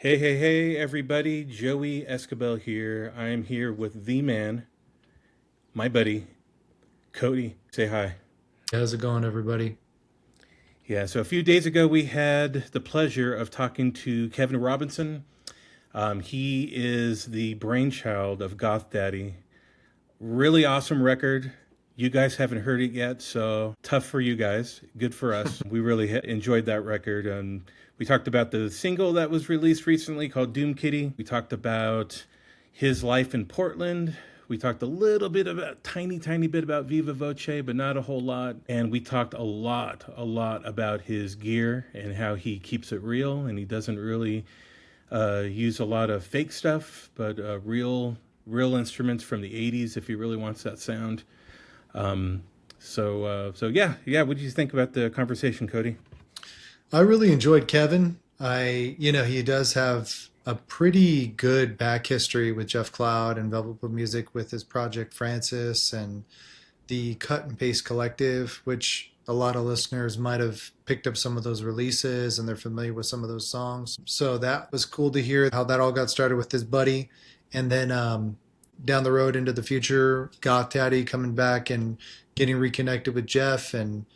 Hey, everybody. Joey Escabel here. I am here with the man, my buddy, Cody. Say hi. How's it going, everybody? Yeah, so a few days ago, we had the pleasure of talking to Kevin Robinson. He is the brainchild of Goth Daddy. Really awesome record. You guys haven't heard it yet, so tough for you guys. Good for us. We really enjoyed that record. We talked about the single that was released recently called Doom Kitty. We talked about his life in Portland. We talked a little bit about, tiny bit about Viva Voce, but not a whole lot. And we talked a lot about his gear and how he keeps it real. And he doesn't really use a lot of fake stuff, but real instruments from the 80s if he really wants that sound. So what did you think about the conversation, Cody? I really enjoyed Kevin. He does have a pretty good back history with Jeff Cloud and Velvet Blue Music with his project Francis and the Cut and Paste Collective, which a lot of listeners might have picked up some of those releases and they're familiar with some of those songs. So that was cool to hear how that all got started with his buddy. And then down the road into the future, Goth Daddy coming back and getting reconnected with Jeff. And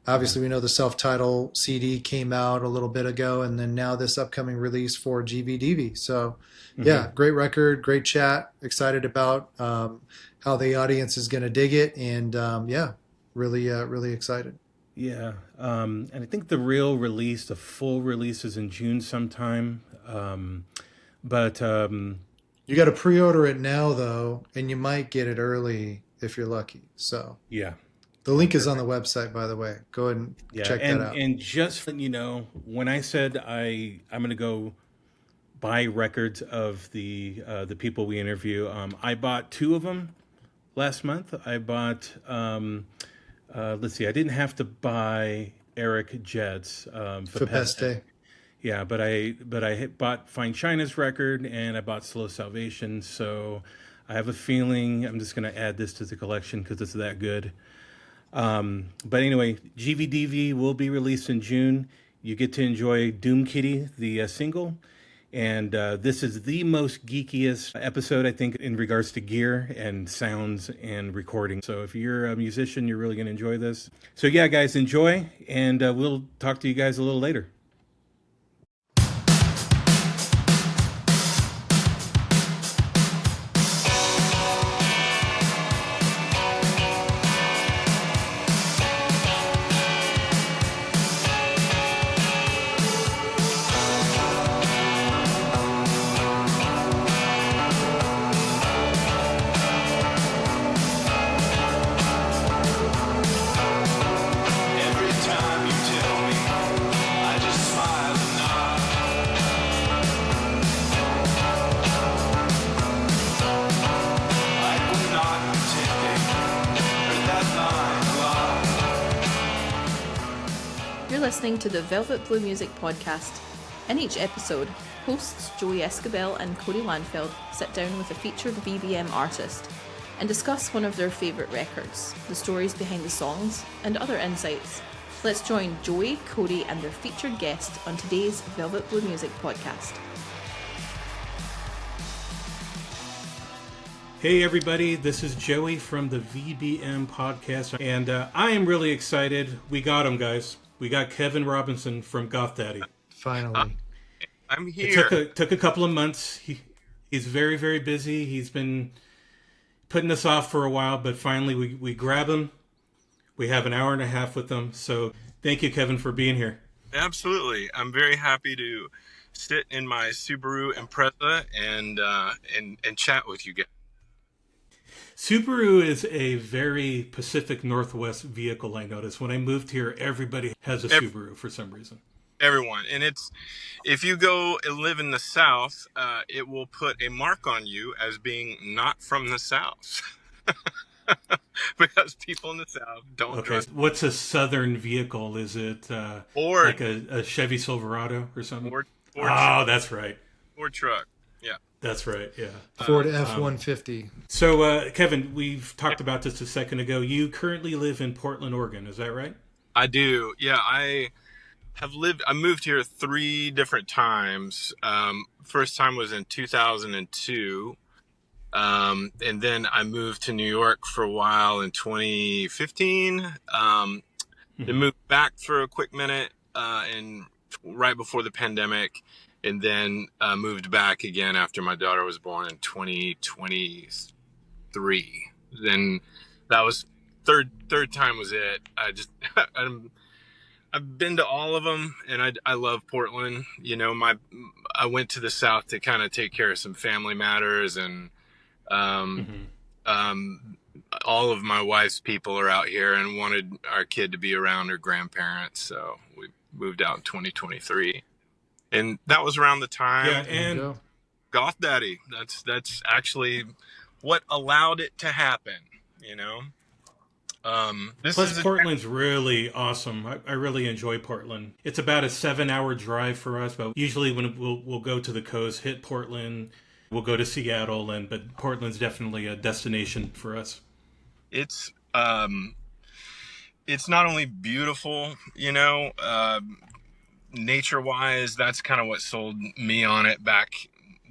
obviously we know the self-titled CD came out a little bit ago, and then now this upcoming release for GVDV. So yeah, great record, great chat. Excited about how the audience is going to dig it. And really excited. Yeah, and I think the full release is in June sometime. But You got to pre-order it now, though, and you might get it early if you're lucky. So yeah, the link is on the website, by the way. Go ahead and check that out. And just letting you know, when I said I'm going to go buy records of the people we interview, I bought two of them last month. I bought let's see, I didn't have to buy Eric Jed's Fepeste. Yeah, but I bought Fine China's record and I bought Slow Salvation. So I have a feeling I'm just going to add this to the collection because it's that good. But anyway, GVDV will be released in June. You get to enjoy Doom Kitty, the single. And this is the most geekiest episode, I think, in regards to gear and sounds and recording. So if you're a musician, you're really going to enjoy this. So yeah, guys, enjoy. And we'll talk to you guys a little later. Listening to the Velvet Blue Music Podcast. In each episode, hosts Joey Escabel and Cody Landfeld sit down with a featured VBM artist and discuss one of their favourite records, the stories behind the songs, and other insights. Let's join Joey, Cody, and their featured guest on today's Velvet Blue Music Podcast. Hey everybody, this is Joey from the VBM Podcast, and I am really excited. We got him, guys. We got Kevin Robinson from Goth Daddy. Finally. I'm here. It took a couple of months. He's very, very busy. He's been putting us off for a while, but finally we grab him. We have an hour and a half with him. So thank you, Kevin, for being here. Absolutely. I'm very happy to sit in my Subaru Impreza and chat with you guys. Subaru is a very Pacific Northwest vehicle, I noticed. When I moved here, everybody has a Subaru for some reason. Everyone. And if you go and live in the South, it will put a mark on you as being not from the South. Because people in the South don't drive. What's a Southern vehicle? Is it like a Chevy Silverado or something? That's right. Or truck. Yeah. That's right, yeah. Ford F-150. So, Kevin, we've talked about this a second ago. You currently live in Portland, Oregon. Is that right? I do. Yeah, I moved here 3 different times. First time was in 2002. And then I moved to New York for a while in 2015. Then moved back for a quick minute, and right before the pandemic, and then moved back again after my daughter was born in 2023. Then that was third time was it. I've been to all of them, and I love Portland. You know, I went to the South to kind of take care of some family matters, and all of my wife's people are out here and wanted our kid to be around her grandparents, so we moved out in 2023, and that was around the time. Yeah, and Goth Daddy. That's actually what allowed it to happen. You know. Plus, Portland's really awesome. I really enjoy Portland. It's about a 7-hour drive for us, but usually when we'll go to the coast, hit Portland, we'll go to Seattle, but Portland's definitely a destination for us. It's not only beautiful, you know, nature-wise. That's kind of what sold me on it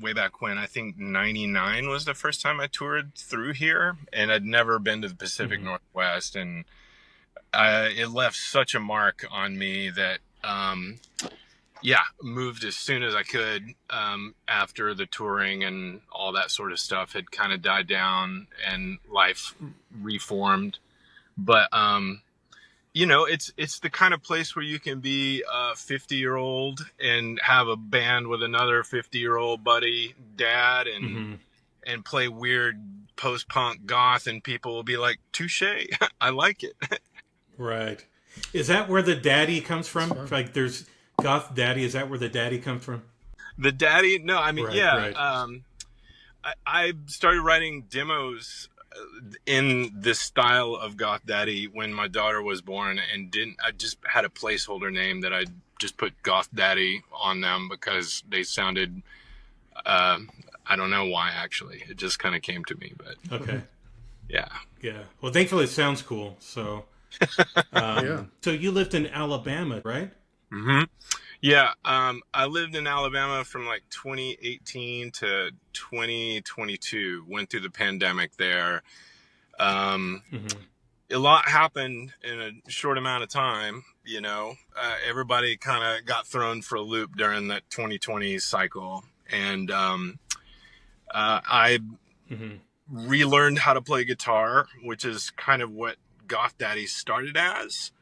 way back when. I think 99 was the first time I toured through here, and I'd never been to the Pacific Northwest, and it left such a mark on me that moved as soon as I could after the touring and all that sort of stuff had kind of died down and life reformed. But you know, it's the kind of place where you can be a 50-year-old and have a band with another 50-year-old buddy, dad, and play weird post-punk goth, and people will be like, touche, I like it. Right. Is that where the daddy comes from? Like, there's Goth Daddy. Is that where the daddy comes from? The daddy? No, I mean, right. I started writing demos in this style of Goth Daddy when my daughter was born, and I just had a placeholder name that I just put Goth Daddy on them because they sounded, I don't know why, actually. It just kind of came to me, but okay. Yeah. Well, thankfully it sounds cool. So, So you lived in Alabama, right? Yeah. I lived in Alabama from like 2018 to 2022. Went through the pandemic there. A lot happened in a short amount of time. You know, everybody kind of got thrown for a loop during that 2020 cycle, and I relearned how to play guitar, which is kind of what Goth Daddy started as.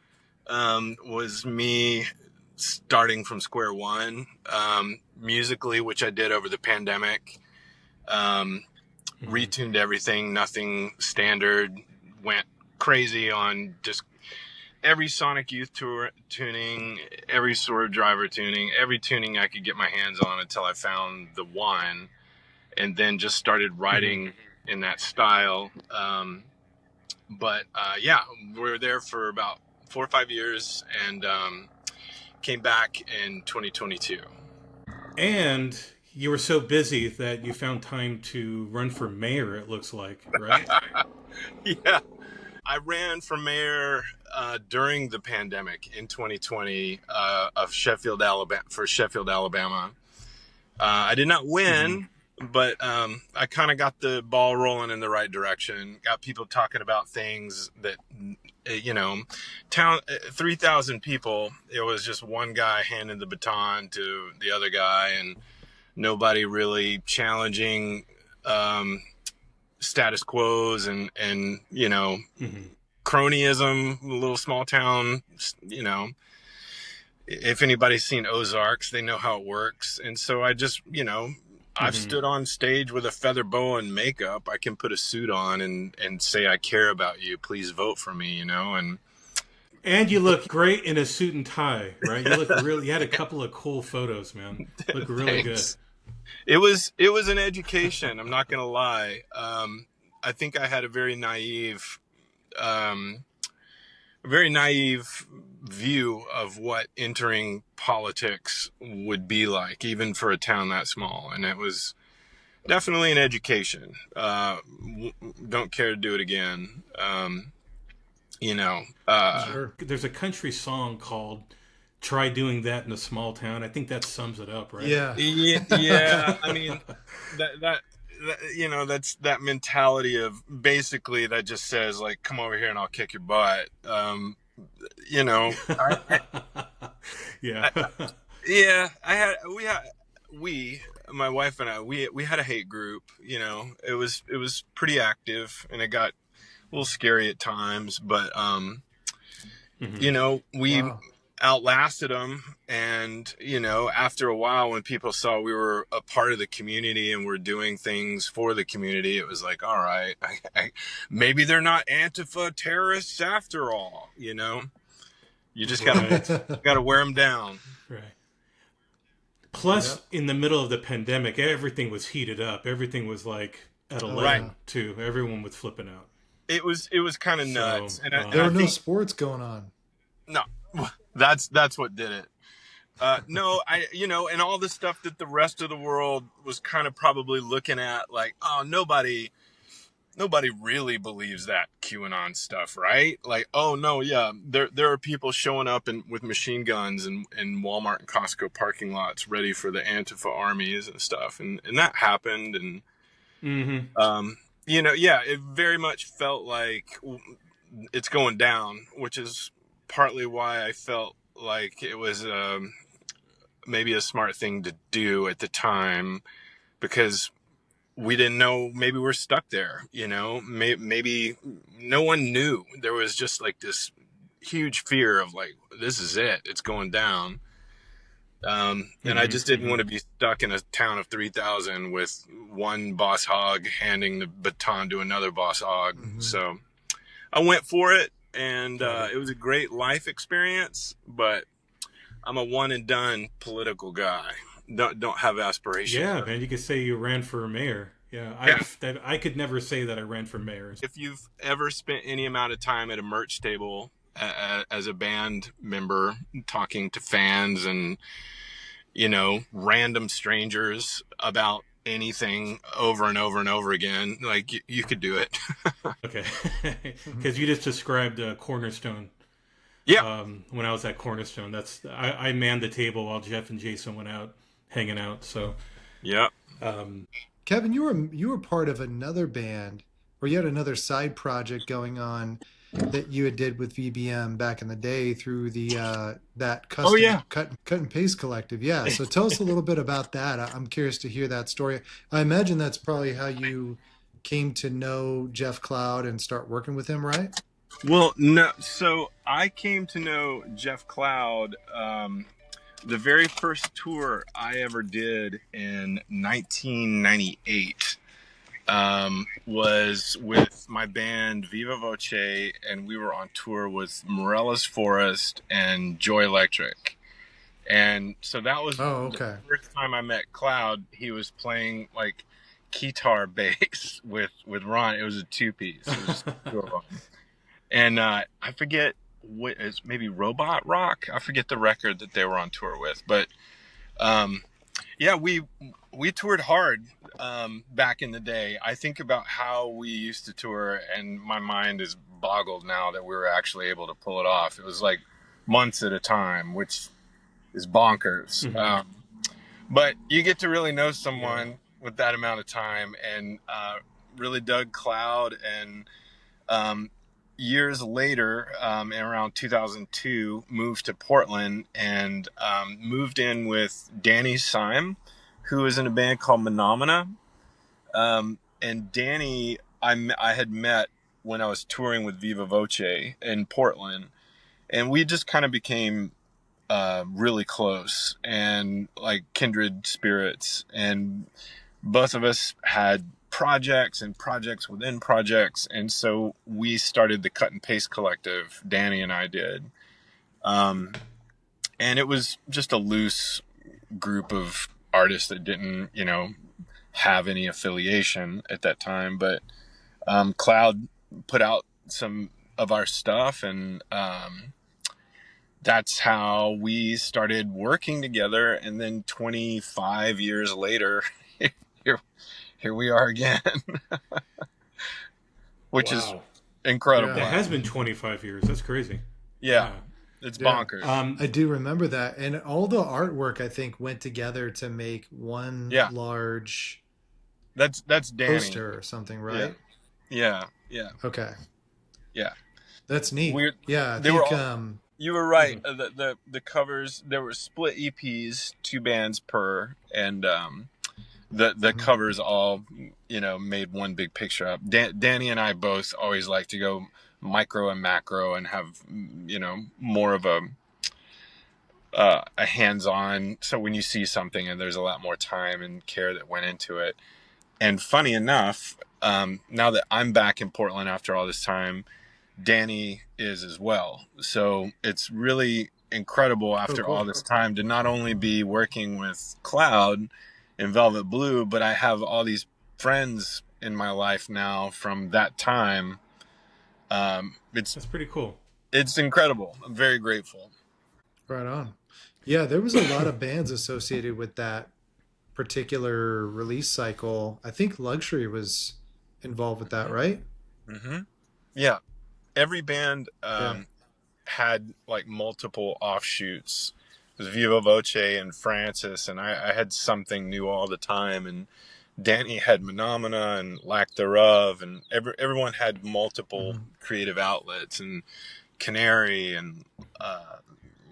Was me starting from square one, musically, which I did over the pandemic. Retuned everything, nothing standard, went crazy on just every Sonic Youth tour tuning, every Sword Driver tuning, every tuning I could get my hands on until I found the one, and then just started writing in that style. But we were there for about 4 or 5 years, and came back in 2022. And you were so busy that you found time to run for mayor, it looks like, right? Yeah. I ran for mayor during the pandemic in 2020 of Sheffield, Alabama. I did not win, but I kind of got the ball rolling in the right direction. Got people talking about things that, you know, 3,000 people. It was just one guy handing the baton to the other guy, and nobody really challenging status quos and you know, cronyism, little small town. You know, if anybody's seen Ozarks, they know how it works. And so I just, you know, I've stood on stage with a feather boa and makeup. I can put a suit on and say, I care about you. Please vote for me, you know. And you look great in a suit and tie, right? You look really, you had a couple of cool photos, man. Look really good. It was an education. I'm not going to lie. I think I had a very naive view of what entering politics would be like, even for a town that small. And it was definitely an education. Don't care to do it again. You know, Sure. There's a country song called try doing that in a small town. I think that sums it up, right? Yeah. Yeah. I mean, that you know, that's that mentality of basically that just says like, come over here and I'll kick your butt. You know, Yeah. yeah, we, my wife and I, we had a hate group. You know, it was pretty active, and it got a little scary at times, but Mhm. you know, we Wow. outlasted them. And, you know, after a while, when people saw we were a part of the community and we're doing things for the community, it was like, all right, maybe they're not Antifa terrorists after all. You know, you just Right. gotta wear them down. Right. Plus, Yep. in the middle of the pandemic, everything was heated up. Everything was like at Oh, 11 yeah. too. Everyone was flipping out. It was kind of So, nuts. And um, There I were no think, sports going on. no, that's what did it. No, you know, and all the stuff that the rest of the world was kind of probably looking at like, oh, nobody really believes that QAnon stuff, right? Like, oh no, yeah, there are people showing up with machine guns in Walmart and Costco parking lots ready for the Antifa armies and stuff. And that happened. And, mhm. you know, yeah, it very much felt like it's going down, which is partly why I felt like it was, maybe a smart thing to do at the time, because we didn't know, maybe we're stuck there, you know, maybe no one knew. There was just like this huge fear of like, this is it, it's going down. And I just didn't want to be stuck in a town of 3,000 with one boss hog handing the baton to another boss hog. So I went for it, and it was a great life experience, but I'm a one and done political guy. Don't have aspirations. Yeah, man, you could say you ran for mayor. Yeah, I could never say that I ran for mayor. If you've ever spent any amount of time at a merch table as a band member, talking to fans and, you know, random strangers about anything over and over and over again, like you could do it. Okay, because you just described Cornerstone. Yeah. When I was at Cornerstone, I manned the table while Jeff and Jason went out hanging out. So, Yeah. Kevin, you were part of another band, or you had another side project going on that you had did with VBM back in the day through the that custom yeah. cut and paste collective. Yeah. So tell us a little bit about that. I'm curious to hear that story. I imagine that's probably how you came to know Jeff Cloud and start working with him, right? Well, no. So I came to know Jeff Cloud. The very first tour I ever did in 1998 was with my band Viva Voce, and we were on tour with Morellas Forest and Joy Electric. And so that was the first time I met Cloud. He was playing like guitar bass with Ron. It was a two-piece. It was two of them. And I forget what is, maybe Robot Rock. I forget the record that they were on tour with, but yeah, we toured hard back in the day. I think about how we used to tour, and my mind is boggled now that we were actually able to pull it off. It was like months at a time, which is bonkers. But you get to really know someone with that amount of time, and really dug Cloud. And years later, in around 2002, moved to Portland and moved in with Danny Syme, who was in a band called Phenomena. And Danny, I had met when I was touring with Viva Voce in Portland, and we just kind of became really close and like kindred spirits. And both of us had projects and projects within projects, and so we started the Cut and Paste Collective. Danny and I did, and it was just a loose group of artists that didn't, you know, have any affiliation at that time. But Cloud put out some of our stuff, and that's how we started working together. And then 25 years later, here we are again, which is incredible. That has been 25 years. That's crazy. Yeah. It's Yeah. bonkers. I do remember that. And all the artwork, I think, went together to make one Yeah, large that's Danny. poster or something, Yeah, right? yeah, yeah, Okay. yeah. That's neat. Weird. Yeah, I They were think all. You were right. mhm. The covers, there were split EPs, 2 bands per, and the Mhm. covers all made one big picture up. Danny and I both always like to go micro and macro and have more of a hands-on. So when you see something and there's a lot more time and care that went into it. And funny enough, now that I'm back in Portland after all this time, Danny is as well. So it's really incredible Oh, after all cool. this time to not only be working with Cloud in Velvet Blue, but I have all these friends in my life now from that time. It's That's pretty cool. it's incredible. I'm very grateful. Right on. Yeah, there was a lot of bands associated with that particular release cycle. I think Luxury was involved with that, right? Mm-hmm. Yeah, every band Yeah. had like multiple offshoots. It was Viva Voce and Francis, and I had something new all the time. And Danny had Phenomena and Lack Thereof, and everyone had multiple Mhm. creative outlets, and Canary and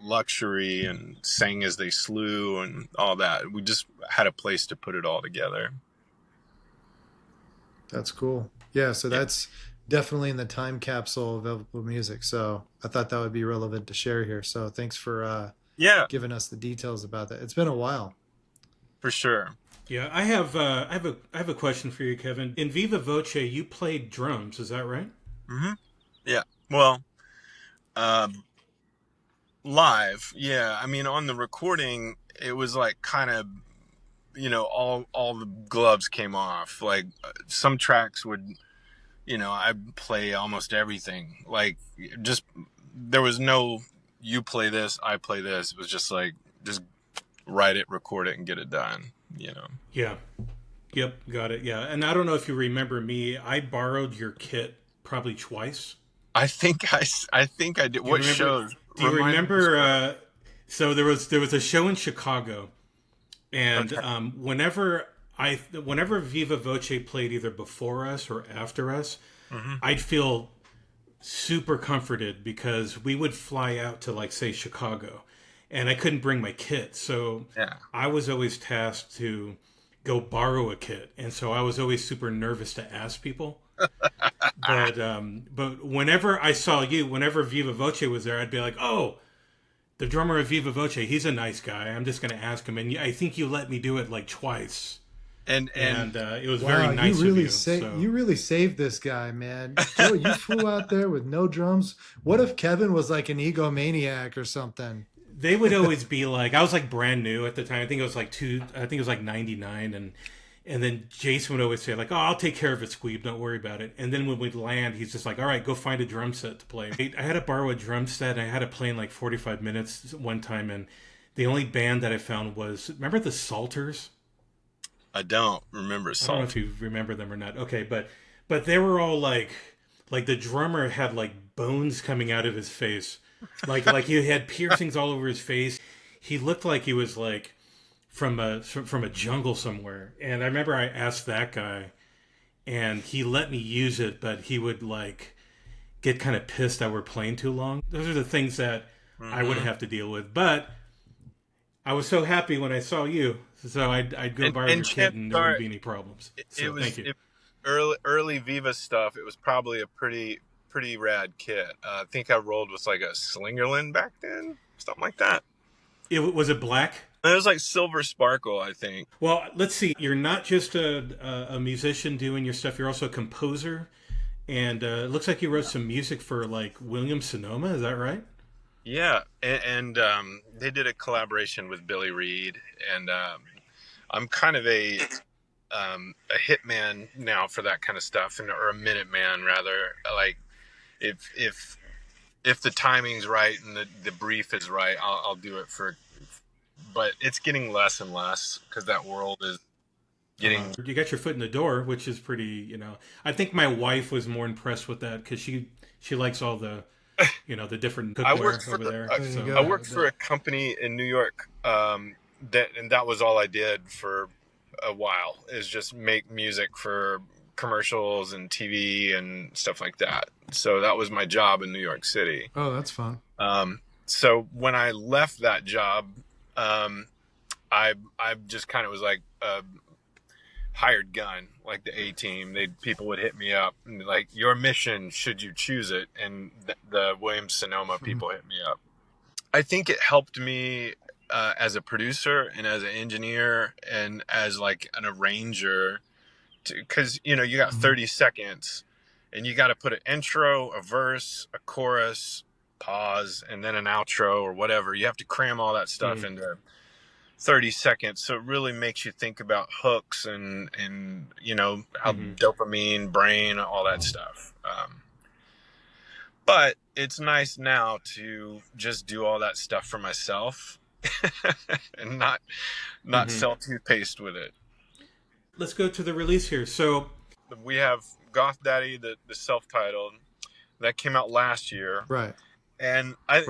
Luxury and Sang as They Slew and all that. We just had a place to put it all together. That's cool. Yeah, so Yeah. that's definitely in the time capsule of Velvet Music. So I thought that would be relevant to share here. So thanks for Yeah, giving us the details about that. It's been a while. for sure. Yeah, I have a question for you, Kevin. In Viva Voce, you played drums, is that right? Mm-hmm. Yeah. Well, um, live, yeah. I mean, on the recording, it was like kind of, all the gloves came off. Like some tracks would, I'd play almost everything. Like just there was no you play this, I play this. It was just like just write it, record it, and get it done. Yeah. Yep, got it. Yeah. And I don't know if you remember me, I borrowed your kit probably twice. I think I did. Do you What remember shows? do you Remind me of the remember show. so there was a show in Chicago, and Okay. whenever Viva Voce played either before us or after us, Hmm. I'd feel super comforted because we would fly out to, like, say, Chicago, and I couldn't bring my kit, so Yeah. I was always tasked to go borrow a kit, and so I was always super nervous to ask people. But whenever I saw you, whenever Viva Voce was there, I'd be like, oh, the drummer of Viva Voce, he's a nice guy. I'm just going to ask him. And I think you let me do it like twice. And And it was Wow, very nice of you. So you really saved this guy, man. Joe, you flew out there with no drums. What if Kevin was like an egomaniac or something? they would always be like, I was like brand new at the time. I think it was like I think it was like 99. And then Jason would always say like, oh, I'll take care of it, Squeeb. Don't worry about it. And then when we'd land, he's just like, all right, go find a drum set to play. I had to borrow a drum set. And I had to play in like 45 minutes one time. And the only band that I found was, remember the Salters? I don't remember I don't know Salt. if you remember them or not. Okay, but they were all like the drummer had like bones coming out of his face. Like he had piercings all over his face. He looked like he was like from a jungle somewhere. And I remember I asked that guy, and he let me use it, but he would like get kind of pissed that we're playing too long. Those are the things that I would Hmm. have to deal with. But I was so happy when I saw you, so I'd go borrow And your kit, and chances there are, wouldn't be any problems. it So was thank you. early Viva stuff. It was probably a pretty rad kit. I think I rolled with like a Slingerland back then, something like that. Was it black? It was like Silver Sparkle, I think. Well, let's see. You're not just a musician doing your stuff. You're also a composer, and it looks like you wrote some music for like William Sonoma. Is that right? Yeah, and they did a collaboration with Billy Reed, and I'm kind of a hitman now for that kind of stuff, or a minute man rather. Like if the timing's right and the brief is right, I'll do it for. But it's getting less and less because that world is getting. You got your foot in the door, which is pretty. I think my wife was more impressed with that because she likes all the the different I cookware worked for over there. There you So go. I worked for a company in New York, that was all I did for a while, is just make music for commercials and TV and stuff like that. So that was my job in New York City. Oh, that's fun. So when I left that job, I just kind of was like a hired gun, like the A team. People would hit me up and be like, your mission, should you choose it? And the Williams Sonoma people hit me up. I think it helped me as a producer and as an engineer and as like an arranger, because you got 30 seconds and you got to put an intro, a verse, a chorus, pause, and then an outro or whatever. You have to cram all that stuff into 30 seconds. So it really makes you think about hooks and how dopamine, brain, all that stuff. But it's nice now to just do all that stuff for myself and not sell toothpaste with it. let's go to the release here. So We have Goth Daddy, the self-titled, that came out last year. Right. And I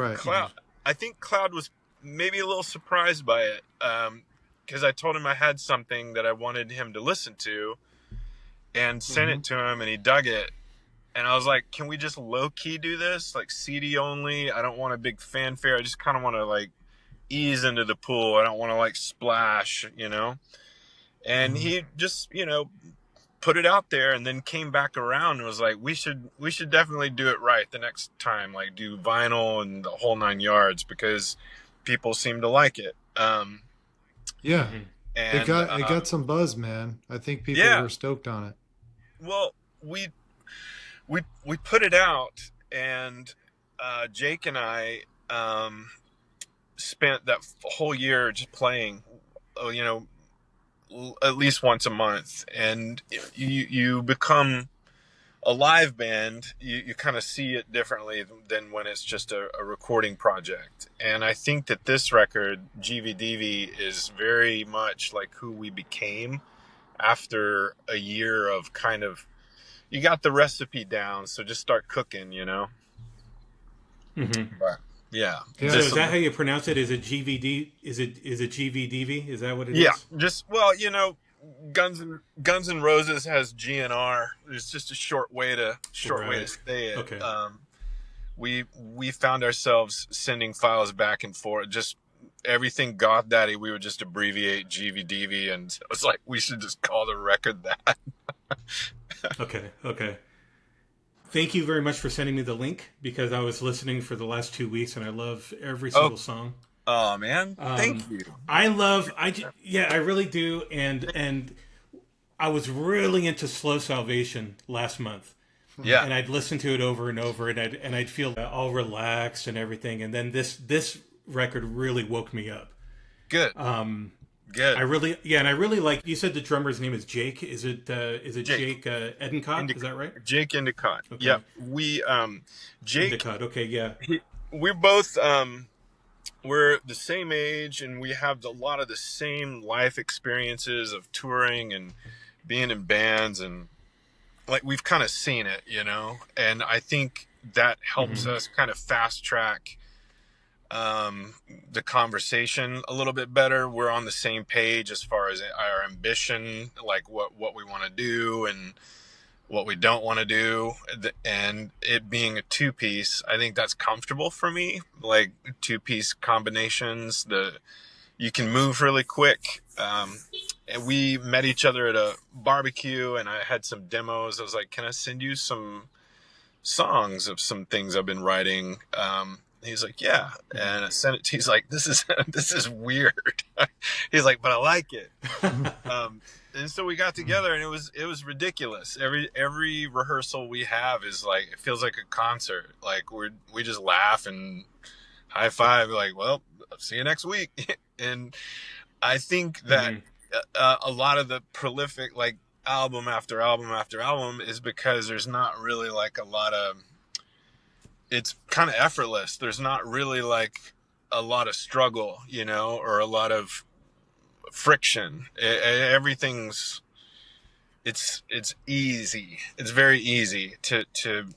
think Cloud was maybe a little surprised by it, because I told him I had something that I wanted him to listen to and sent it to him, and he dug it. And I was like, can we just low-key do this? Like CD only? I don't want a big fanfare. I just kind of want to like ease into the pool. I don't want to like splash, And he just, put it out there and then came back around and was like, we should definitely do it right the next time. Like do vinyl and the whole 9 yards, because people seem to like it. Yeah. And It got some buzz, man. I think people were stoked on it. Well, we put it out, and Jake and I spent that whole year just playing, at least once a month. And you become a live band, you kind of see it differently than when it's just a recording project. And I think that this record, GVDV, is very much like who we became after a year of kind of, you got the recipe down, so just start cooking, But yeah. So is that how you pronounce it? Is it GVD? Is it GVDV? Is that what it is? Yeah, just Guns N' Roses has GNR. It's just a short way to say it. Okay. We found ourselves sending files back and forth. Just everything Goth Daddy, we would just abbreviate GVDV, and it was like we should just call the record that. Okay. Thank you very much for sending me the link, because I was listening for the last 2 weeks and I love every single song. Oh man, thank you. I really do. And I was really into Slow Salvation last month. Yeah. And I'd listen to it over and over, and I'd feel all relaxed and everything. And then this record really woke me up. Good. Good. I really like. You said the drummer's name is Jake. Is it Jake Endicott? Is that right? Jake Endicott. Okay. Yeah. We Jake Endicott. Okay. Yeah. We're both we're the same age, and we have a lot of the same life experiences of touring and being in bands, and like we've kind of seen it, And I think that helps us kind of fast track the conversation a little bit better. We're on the same page as far as our ambition, like what we want to do and what we don't want to do. And it being a two-piece, I think that's comfortable for me. Like two-piece combinations, you can move really quick. And we met each other at a barbecue, and I had some demos. I was like, can I send you some songs of some things I've been writing? He's like, yeah. And I sent it to, he's like, this is weird. He's like, but I like it. And so we got together, and it was ridiculous. Every rehearsal we have is like, it feels like a concert. Like we just laugh and high five. Like, well, I'll see you next week. And I think that a lot of the prolific, like album after album after album, is because there's not really like a lot of, it's kind of effortless. There's not really like a lot of struggle, or a lot of friction. Everything's, it's easy. It's very easy to,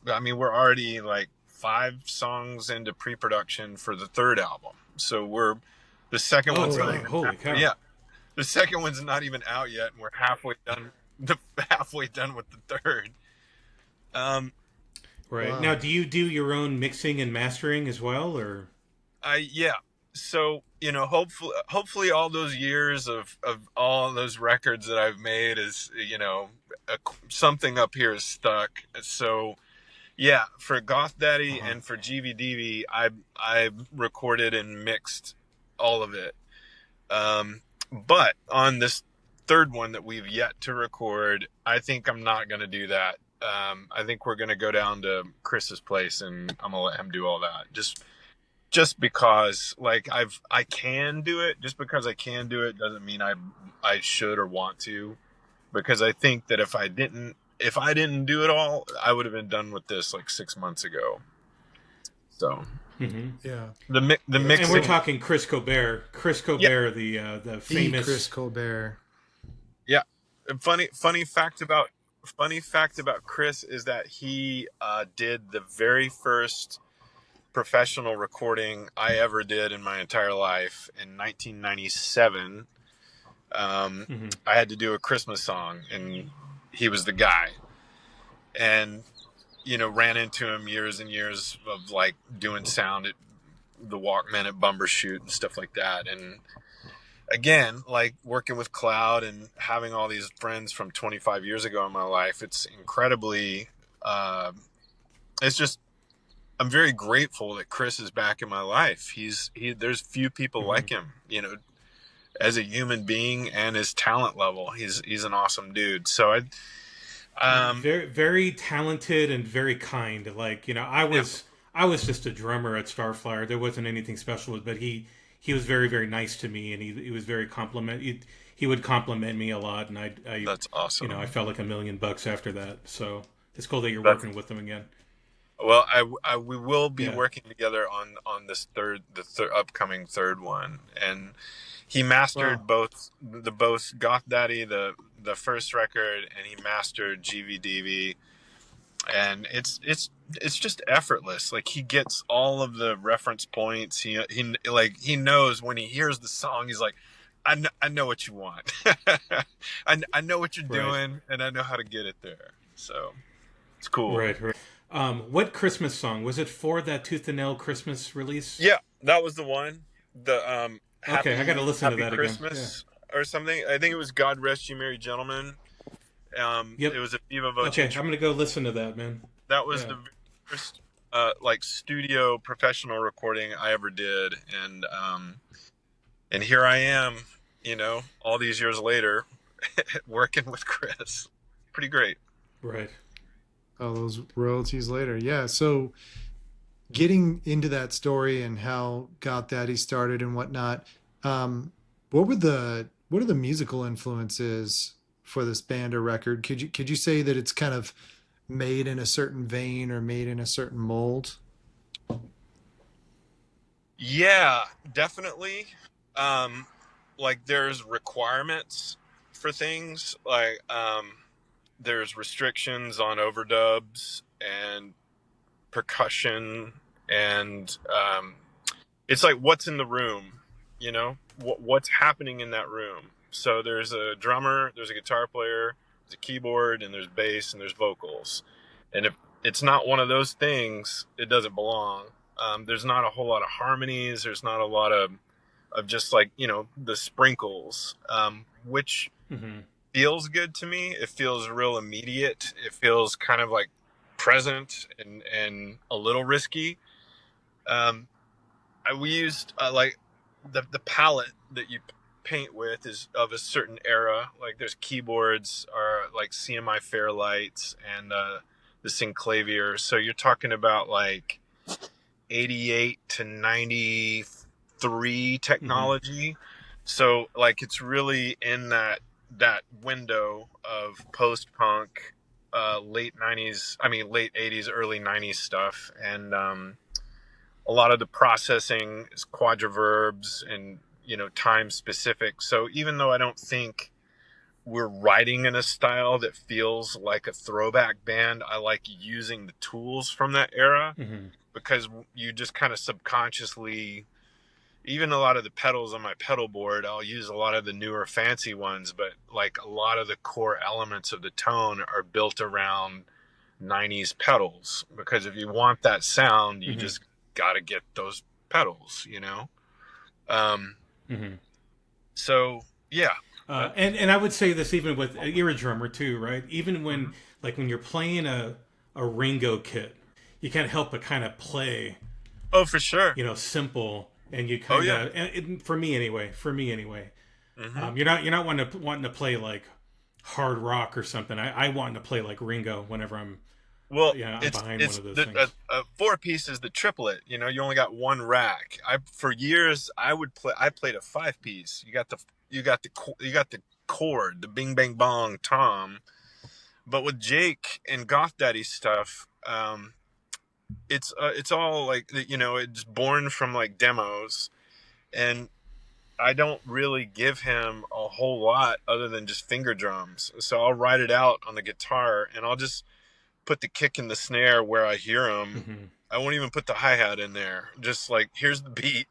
I mean, we're already like 5 songs into pre-production for the 3rd album. So the second one's not even Holy cow. yeah, the second one's not even out yet, and we're halfway done. Halfway done with the 3rd. Right. Wow. Now, do you do your own mixing and mastering as well, or? Yeah. So, hopefully all those years of all those records that I've made is, something up here is stuck. So, yeah, for Goth Daddy and for GVDV, I recorded and mixed all of it. But on this 3rd one that we've yet to record, I think I'm not going to do that. I think we're going to go down to Chris's place and I'm going to let him do all that. Just because, like, I can do it. Just because I can do it doesn't mean I should or want to. Because I think that if I didn't do it all, I would have been done with this like 6 months ago. So Yeah. the mixing. And we're talking Chris Colbert. Chris Colbert, the famous Chris Colbert. Yeah. Funny fact about Chris is that he did the very first professional recording I ever did in my entire life in 1997. I had to do a Christmas song, and he was the guy. And ran into him years and years of like doing sound at the Walkman at Bumbershoot and stuff like that. And again, like working with Cloud and having all these friends from 25 years ago in my life, it's incredibly, I'm very grateful that Chris is back in my life. There's few people like him, as a human being and his talent level. He's an awesome dude. So very, very talented and very kind. Like, I was just a drummer at Starflyer. There wasn't anything special, but he was very, very nice to me, and he was very he would compliment me a lot, and I that's awesome. I felt like $1 million after that. So it's cool that you're working with him again. Well, we will be working together on this upcoming 3rd one, and he mastered both Goth Daddy, the first record, and he mastered GVDV, and it's just effortless. Like, he gets all of the reference points. He knows when he hears the song, he's like, I know what you want. I know what you're doing, and I know how to get it there. So it's cool. Right. What Christmas song was it for that Tooth and Nail Christmas release? Yeah, that was the one. The okay, I got to listen to that Christmas again. Or something. I think it was God Rest You Merry Gentlemen. It was a Viva Voce. Okay, I'm gonna go listen to that, man. That was the first studio professional recording I ever did, and here I am, all these years later, working with Chris. Pretty great. Right. All those royalties later. Yeah. So getting into that story and how Goth Daddy started and whatnot, what are the musical influences for this band or record? Could you say that it's kind of made in a certain vein or made in a certain mold? Yeah, definitely. Like, there's requirements for things, like there's restrictions on overdubs and percussion, and it's like, what's in the room, what's happening in that room. So there's a drummer, there's a guitar player, there's a keyboard, and there's bass, and there's vocals. And if it's not one of those things, it doesn't belong. There's not a whole lot of harmonies. There's not a lot of just like, the sprinkles, which feels good to me. It feels real immediate. It feels kind of like present and a little risky. We used like the palette that you paint with is of a certain era. Like, there's keyboards are like CMI Fairlights and the Synclavier. So you're talking about like 88 to 93 technology. So like, it's really in that window of post-punk, late 80s, early 90s stuff. And a lot of the processing is quadriverbs and, time specific. So even though I don't think we're writing in a style that feels like a throwback band, I like using the tools from that era, because you just kind of subconsciously, even a lot of the pedals on my pedal board, I'll use a lot of the newer fancy ones, but like a lot of the core elements of the tone are built around 90s pedals, because if you want that sound, you just got to get those pedals, you know? So yeah. And I would say this even with you're a drummer too, right? Even when like when you're playing a Ringo kit, you can't help but kind of play, Oh, for sure. you know, simple, and you kind of for me anyway, you're not wanting to play like hard rock or something. I want to play like Ringo whenever I'm Well, I'm it's behind it's one of those the things. four piece is the triplet. You know, you only got one rack. For years I played a 5 piece. You got the chord, the bing bang bong tom. But with Jake and Goth Daddy stuff, it's all like, you know, it's born from like demos, and I don't really give him a whole lot other than just finger drums. So I'll write it out on the guitar, and I'll just put the kick and the snare where I hear them. I won't even put the hi-hat in there. Just like, here's the beat,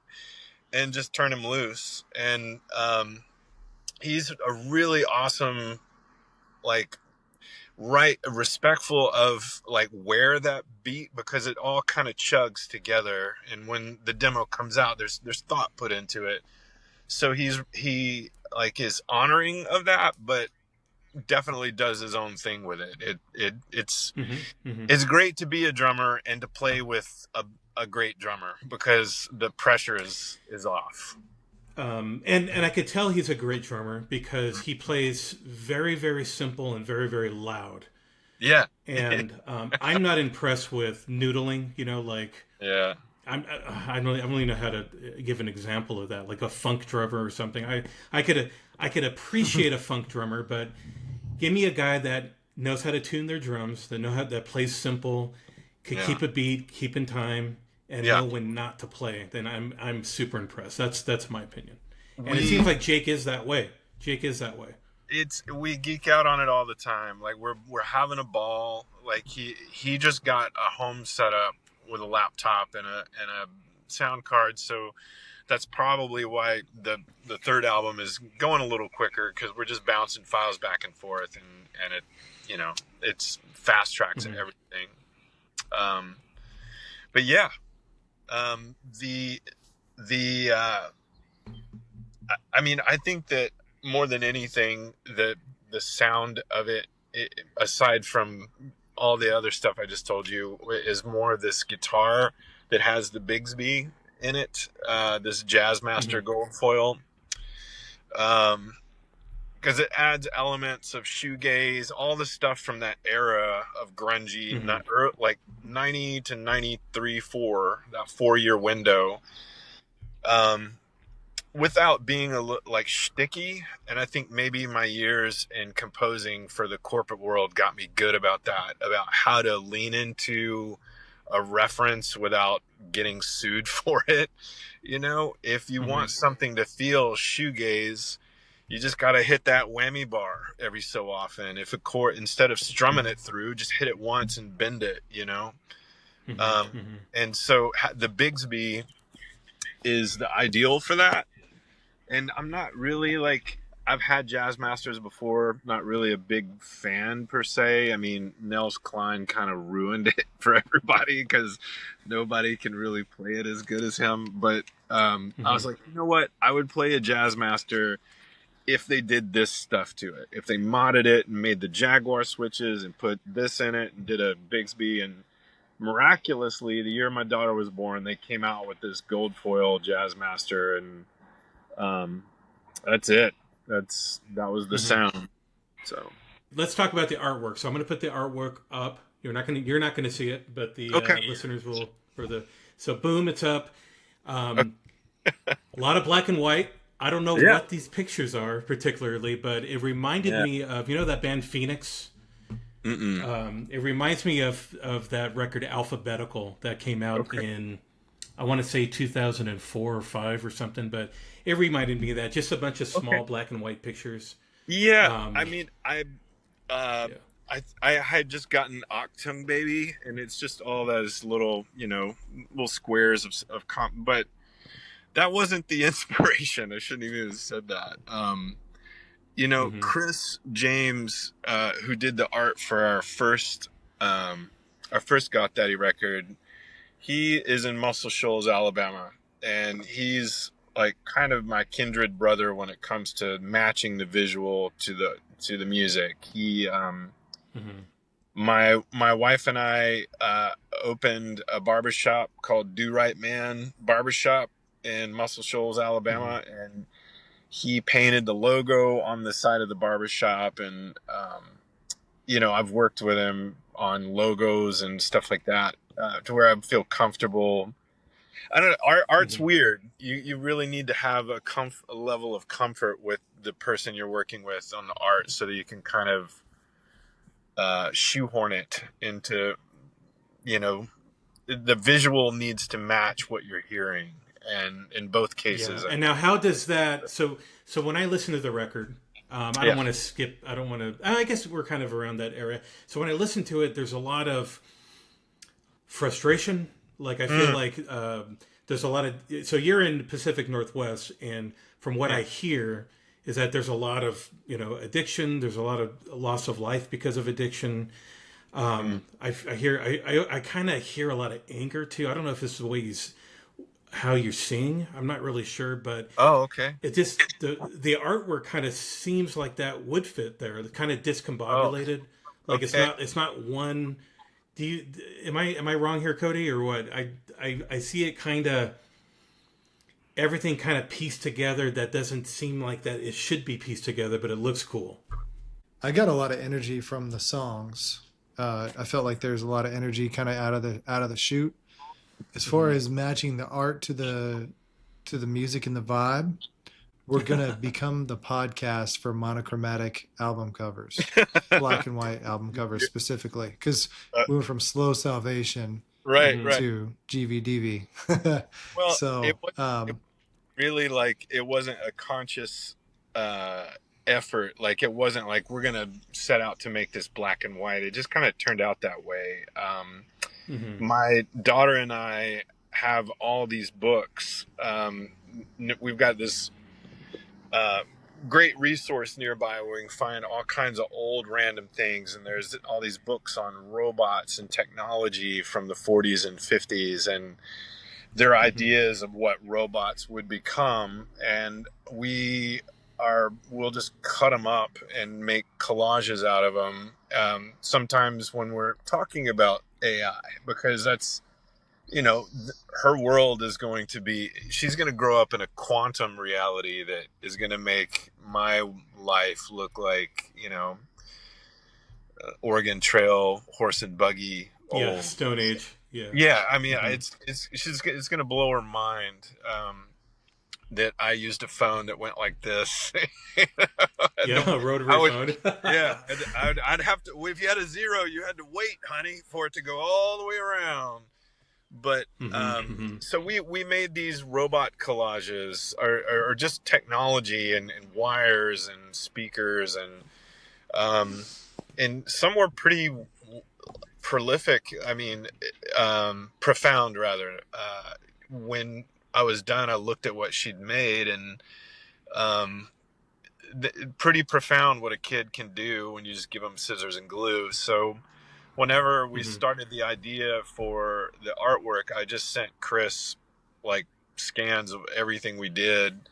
and just turn him loose. And he's a really awesome, like, respectful of like where that beat, because it all kind of chugs together. And when the demo comes out, there's thought put into it. So he like is honoring of that, but definitely does his own thing with it. It's great to be a drummer and to play with a great drummer, because the pressure is off. And I could tell he's a great drummer because he plays very, very simple and very, very loud. Yeah. And I'm not impressed with noodling, you know, like Yeah. I don't really know how to give an example of that, like a funk drummer or something. I could appreciate a funk drummer, but give me a guy that knows how to tune their drums, that plays simple, can keep a beat, keep in time, and know when not to play. Then I'm super impressed. That's my opinion. And it seems like Jake is that way. We geek out on it all the time. Like we're having a ball. Like he just got a home setup with a laptop and a sound card, so that's probably why the third album is going a little quicker, because we're just bouncing files back and forth, and it, you know, it's fast tracks and everything. But yeah, I mean, I think that more than anything, the sound of it, aside from all the other stuff I just told you, is more of this guitar that has the Bigsby in it, this Jazzmaster gold foil, because it adds elements of shoegaze, all the stuff from that era of grungy, like 90 to 93, that 4-year window, without being like shticky. And I think maybe my years in composing for the corporate world got me good about that, about how to lean into a reference without getting sued for it. You know, if you want something to feel shoegaze, you just got to hit that whammy bar every so often. If a chord, instead of strumming it through, just hit it once and bend it, you know? And so the Bigsby is the ideal for that. And I'm not really like, I've had Jazz Masters before, not really a big fan per se. I mean, Nels Cline kind of ruined it for everybody because nobody can really play it as good as him. But I was like, you know what? I would play a Jazz Master if they did this stuff to it. If they modded it and made the Jaguar switches and put this in it and did a Bigsby, and miraculously, the year my daughter was born, they came out with this gold foil Jazz Master, and that's it. That was the sound. So let's talk about the artwork. So I'm going to put the artwork up. You're not going to see it, but the listeners will. So boom, it's up. A lot of black and white. I don't know what these pictures are particularly, but it reminded me of, you know, that band Phoenix. It reminds me of that record Alphabetical that came out in, I want to say 2004 or 5 or something, but it reminded me of that. Just a bunch of small black and white pictures. Yeah, I Um, mean, uh, yeah. I had just gotten Octung Baby, and it's just all those little, little squares of but that wasn't the inspiration. I shouldn't even have said that. Hmm. Chris James, who did the art for our first Goth Daddy record, he is in Muscle Shoals, Alabama, and he's like kind of my kindred brother when it comes to matching the visual to the music. Hmm. My wife and I opened a barbershop called Do Right Man Barbershop in Muscle Shoals, Hmm. Alabama, and he painted the logo on the side of the barbershop. And I've worked with him on logos and stuff like that, to where I feel comfortable. I don't know. Art's Hmm. weird. You really need to have a level of comfort with the person you're working with on the art, so that you can kind of shoehorn it into, the visual needs to match what you're hearing. And in both Yeah. cases, And now, how does that? So when I listen to the record, I don't yeah. want to skip. I don't want to. I guess we're kind of around that area. So when I listen to it, there's a lot of frustration. Like I feel Mm, like there's a lot of. So you're in the Pacific Northwest, and from what yeah. I hear is that there's a lot of addiction. There's a lot of loss of life because of addiction. Mm. I hear I kind of hear a lot of anger too. I don't know if this is the way how you sing. I'm not really sure, but Oh, okay. it just the artwork kind of seems like that would fit there. Kind of Oh, discombobulated. Like okay. it's not one. Do you am I wrong here, Cody, or what? I see it kind of everything kind of pieced together that doesn't seem like that it should be pieced together, but it looks cool. I got a lot of energy from the songs. I felt like there's a lot of energy kind of out of the shoot. As far Hmm. as matching the art to the music and the vibe, we're gonna become the podcast for monochromatic album covers, black and white album covers specifically, because Uh, we went from Slow Salvation right, Hmm. right. to GVDV. Well, So it really, like, it wasn't a conscious uh, effort. Like, it wasn't like we're gonna set out to make this black and white. It just kind of turned out that way. Hmm. My daughter and I have all these books. We've got this uh, great resource nearby where we can find all kinds of old random things. And there's all these books on robots and technology from the 40s and 50s, and their Hmm. ideas of what robots would become. And we'll just cut them up and make collages out of them. Sometimes when we're talking about AI, because that's, her world is going to be, she's going to grow up in a quantum reality that is going to make my life look like, Oregon Trail horse and buggy Yeah, old. Stone Age. Yeah. Yeah, I mean, Hmm. it's going to blow her mind, that I used a phone that went like this. Yeah, a I rotary would, phone. yeah, I'd have to. If you had a zero, you had to wait, honey, for it to go all the way around. But Hmm. Hmm. so we made these robot collages, or just technology, and wires and speakers, um, and some were pretty prolific. I mean, profound rather. When I was done, I looked at what she'd made, and um, pretty profound what a kid can do when you just give them scissors and glue. So whenever we Hmm. started the idea for the artwork, I just sent Chris like scans of everything we did,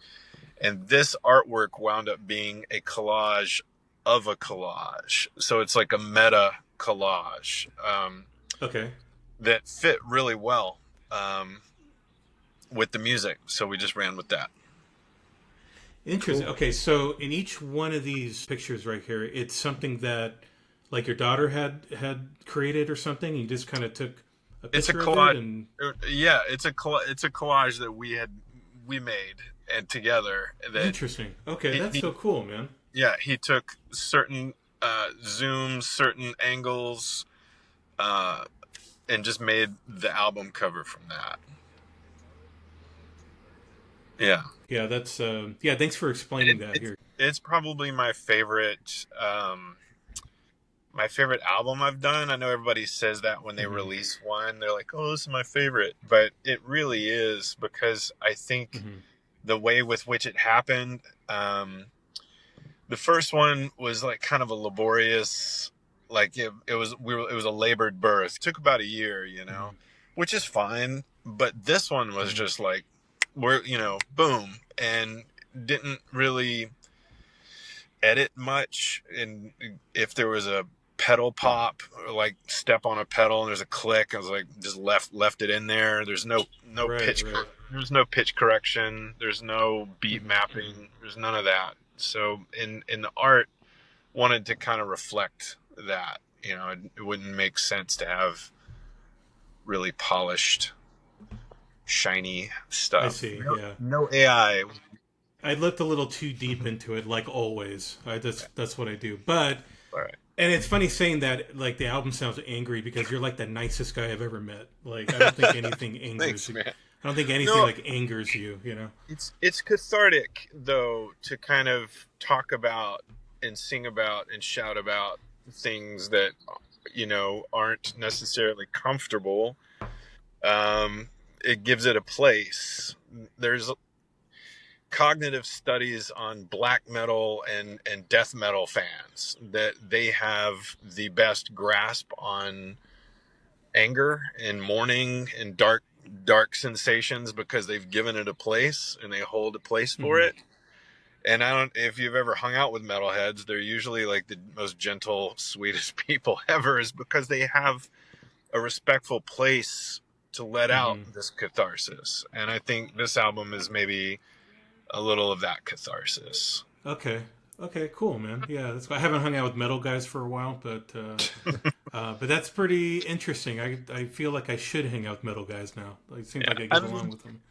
and this artwork wound up being a collage of a collage. So it's like a meta collage, Okay. that fit really well, um, with the music. So we just ran with that. Interesting. cool. Okay, so in each one of these pictures right here, it's something that like your daughter had created or something. You just kind of took a It's a picture of it collage. and Yeah, it's a collage that we made and together. That interesting. Okay, that's he so cool, man. yeah, he took certain zooms, certain angles, uh, and just made the album cover from that. Yeah, Yeah, that's yeah. Thanks for explaining that it's here. it's probably my favorite album I've done. I know everybody says that when they Mm-hmm. release one, they're like, "Oh, this is my favorite," but it really is, because I think Mm-hmm. the way with which it happened. The first one was like kind of a laborious, like it was a labored birth. It took about a year, Mm-hmm. which is fine. But this one was Mm-hmm. just like, boom, and didn't really edit much. And if there was a pedal pop, or like step on a pedal and there's a click, I was like, just left it in there. There's no Right, right. there's no pitch correction, there's no beat Mm-hmm. mapping, there's none of that. So in the art, wanted to kind of reflect that, it wouldn't make sense to have really polished, shiny I stuff. see. No, Yeah. no AI. I looked a little too deep into it, like always. That's what I do. But All right. and it's funny saying that, like the album sounds angry, because you're like the nicest guy I've ever met. Like I don't think anything angers Thanks, you. man. I don't think anything No, like angers you. You know. it's cathartic though, to kind of talk about and sing about and shout about things that aren't necessarily comfortable. It gives it a place. There's cognitive studies on black metal and death metal fans that they have the best grasp on anger and mourning and dark sensations, because they've given it a place and they hold a place for Mm-hmm. it. And I don't, if you've ever hung out with metalheads, they're usually like the most gentle, sweetest people ever, is because they have a respectful place to let out Mm-hmm. this catharsis. And I think this album is maybe a little of that catharsis. Okay. Okay. Cool, man. Yeah, I haven't hung out with metal guys for a while, but that's pretty interesting. I feel like I should hang out with metal guys now. Like, it seems Yeah, like I I get along mean, with them.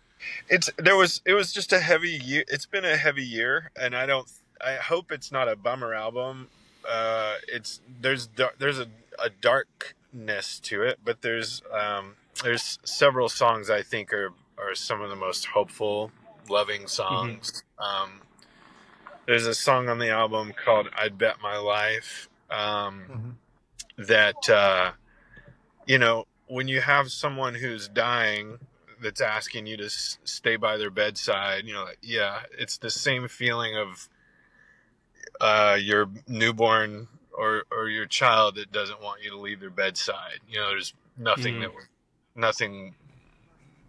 it was just a heavy year. It's been a heavy year, and I hope it's not a bummer album. There's a darkness to it, but there's several songs I think are some of the most hopeful, loving Mm-hmm. songs. There's a song on the album called "I'd Bet My Life," Mm-hmm. that when you have someone who's dying that's asking you to stay by their bedside, like, yeah, it's the same feeling of your newborn or your child that doesn't want you to leave their bedside. There's nothing Mm-hmm. nothing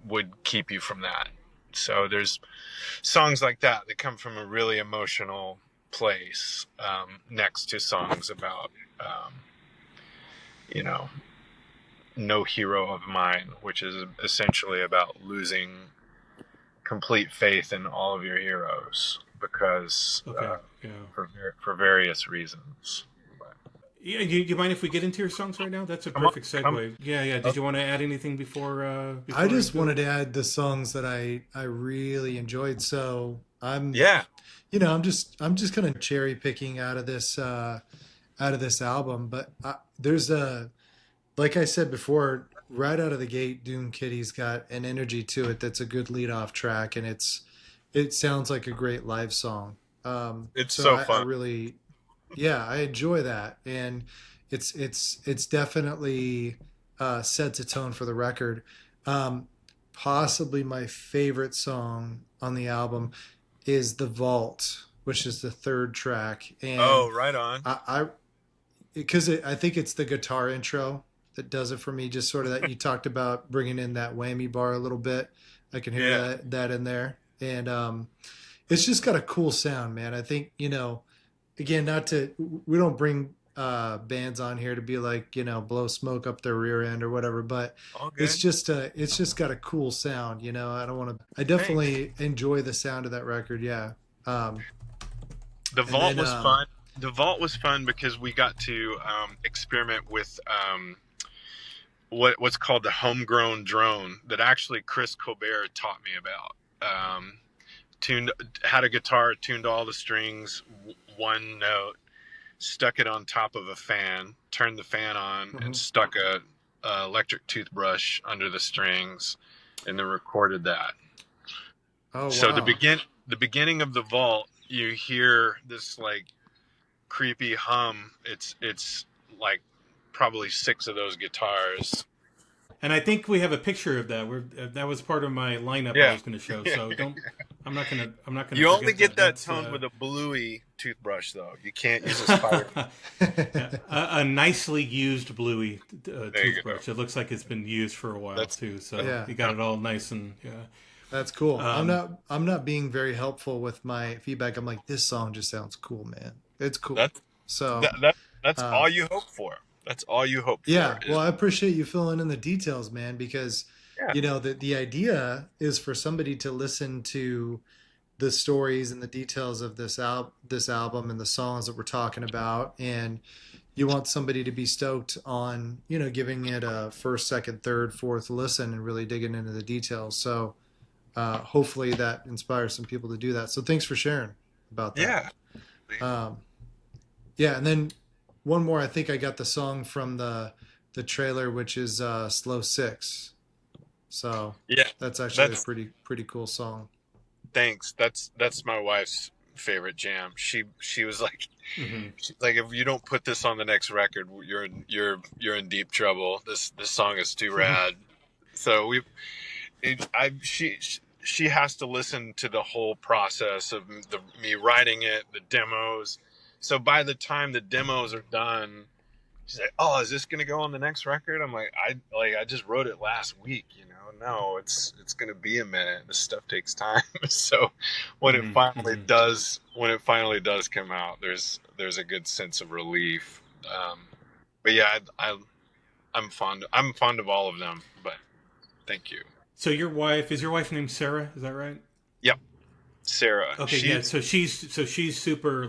would keep you from that. So there's songs like that come from a really emotional place, next to songs about, you know, No Hero of Mine, which is essentially about losing complete faith in all of your heroes because Okay. Yeah. for various reasons. But Yeah. You mind if we get into your songs right now? That's a come on, perfect segue. Yeah. Yeah. Did you want to add anything before I just go? wanted to add the songs that I really enjoyed. So yeah, I'm just kind of cherry picking out of this album, but there's a, like I said before, right out of the gate, Doom Kitty's got an energy to it that's a good lead off track, and it sounds like a great live song. it's So so I fun. really, yeah, I enjoy that, and it's definitely sets a tone for the record. Um, Possibly my favorite song on the album is "The Vault," which is the third track, and Oh, right on. I because I think it's the guitar intro that does it for me. Just sort of that you talked about bringing in that whammy bar a little bit. I can hear Yeah, that in there, and it's just got a cool sound, man. I think again, not to we don't bring bands on here to be like blow smoke up their rear end or whatever, but all good. it's just got a cool sound. I don't want to. I Thanks. definitely enjoy the sound of that record. Yeah. The And vault then was fun. The vault was fun because we got to experiment with what's called the homegrown drone that actually Chris Colbert taught me about. Tuned Had a guitar tuned all the strings, one note, stuck it on top of a fan, turned the fan on, and Mhm. stuck a electric toothbrush under the strings, and then recorded that. Oh So wow. the beginning of the vault you hear this like creepy hum. It's like probably 6 of those guitars. And I think we have a picture of that. That was part of my lineup I Yeah. was going to show. So don't. I'm not going to You only forget get that That's tone with a bluey toothbrush, though. You can't use a spider. a nicely used bluey There you toothbrush. It looks like it's been used for a while too. So Yeah. you got it all nice and That's cool. I'm not being very helpful with my feedback. I'm like, this song just sounds cool, man. It's cool. That's all you hope for. That's all you hope Yeah. for. Well, I appreciate you filling in the details, man, because you know, the idea is for somebody to listen to the stories and the details of this album and the songs that we're talking about, and you want somebody to be stoked on, you know, giving it a first, second, third, fourth listen and really digging into the details. So hopefully that inspires some people to do that. So thanks for sharing about that. Yeah. And then one more, I think I got the song from the trailer, which is Slow Six. So that's actually a pretty cool song. Thanks. That's my wife's favorite jam. She was like, she's like, if you don't put this on the next record, you're in deep trouble. This song is too rad. So she has to listen to the whole process of me writing it, the demos. So by the time the demos are done, she's like, "Oh, is this gonna go on the next record?" I'm like, I just wrote it last week, you know. No, it's gonna be a minute. This stuff takes time. So when it finally does come out, there's a good sense of relief. But yeah, I'm fond of all of them. But thank you. So your wife named Sarah? Is that right? Yep, Sarah. Okay, So she's super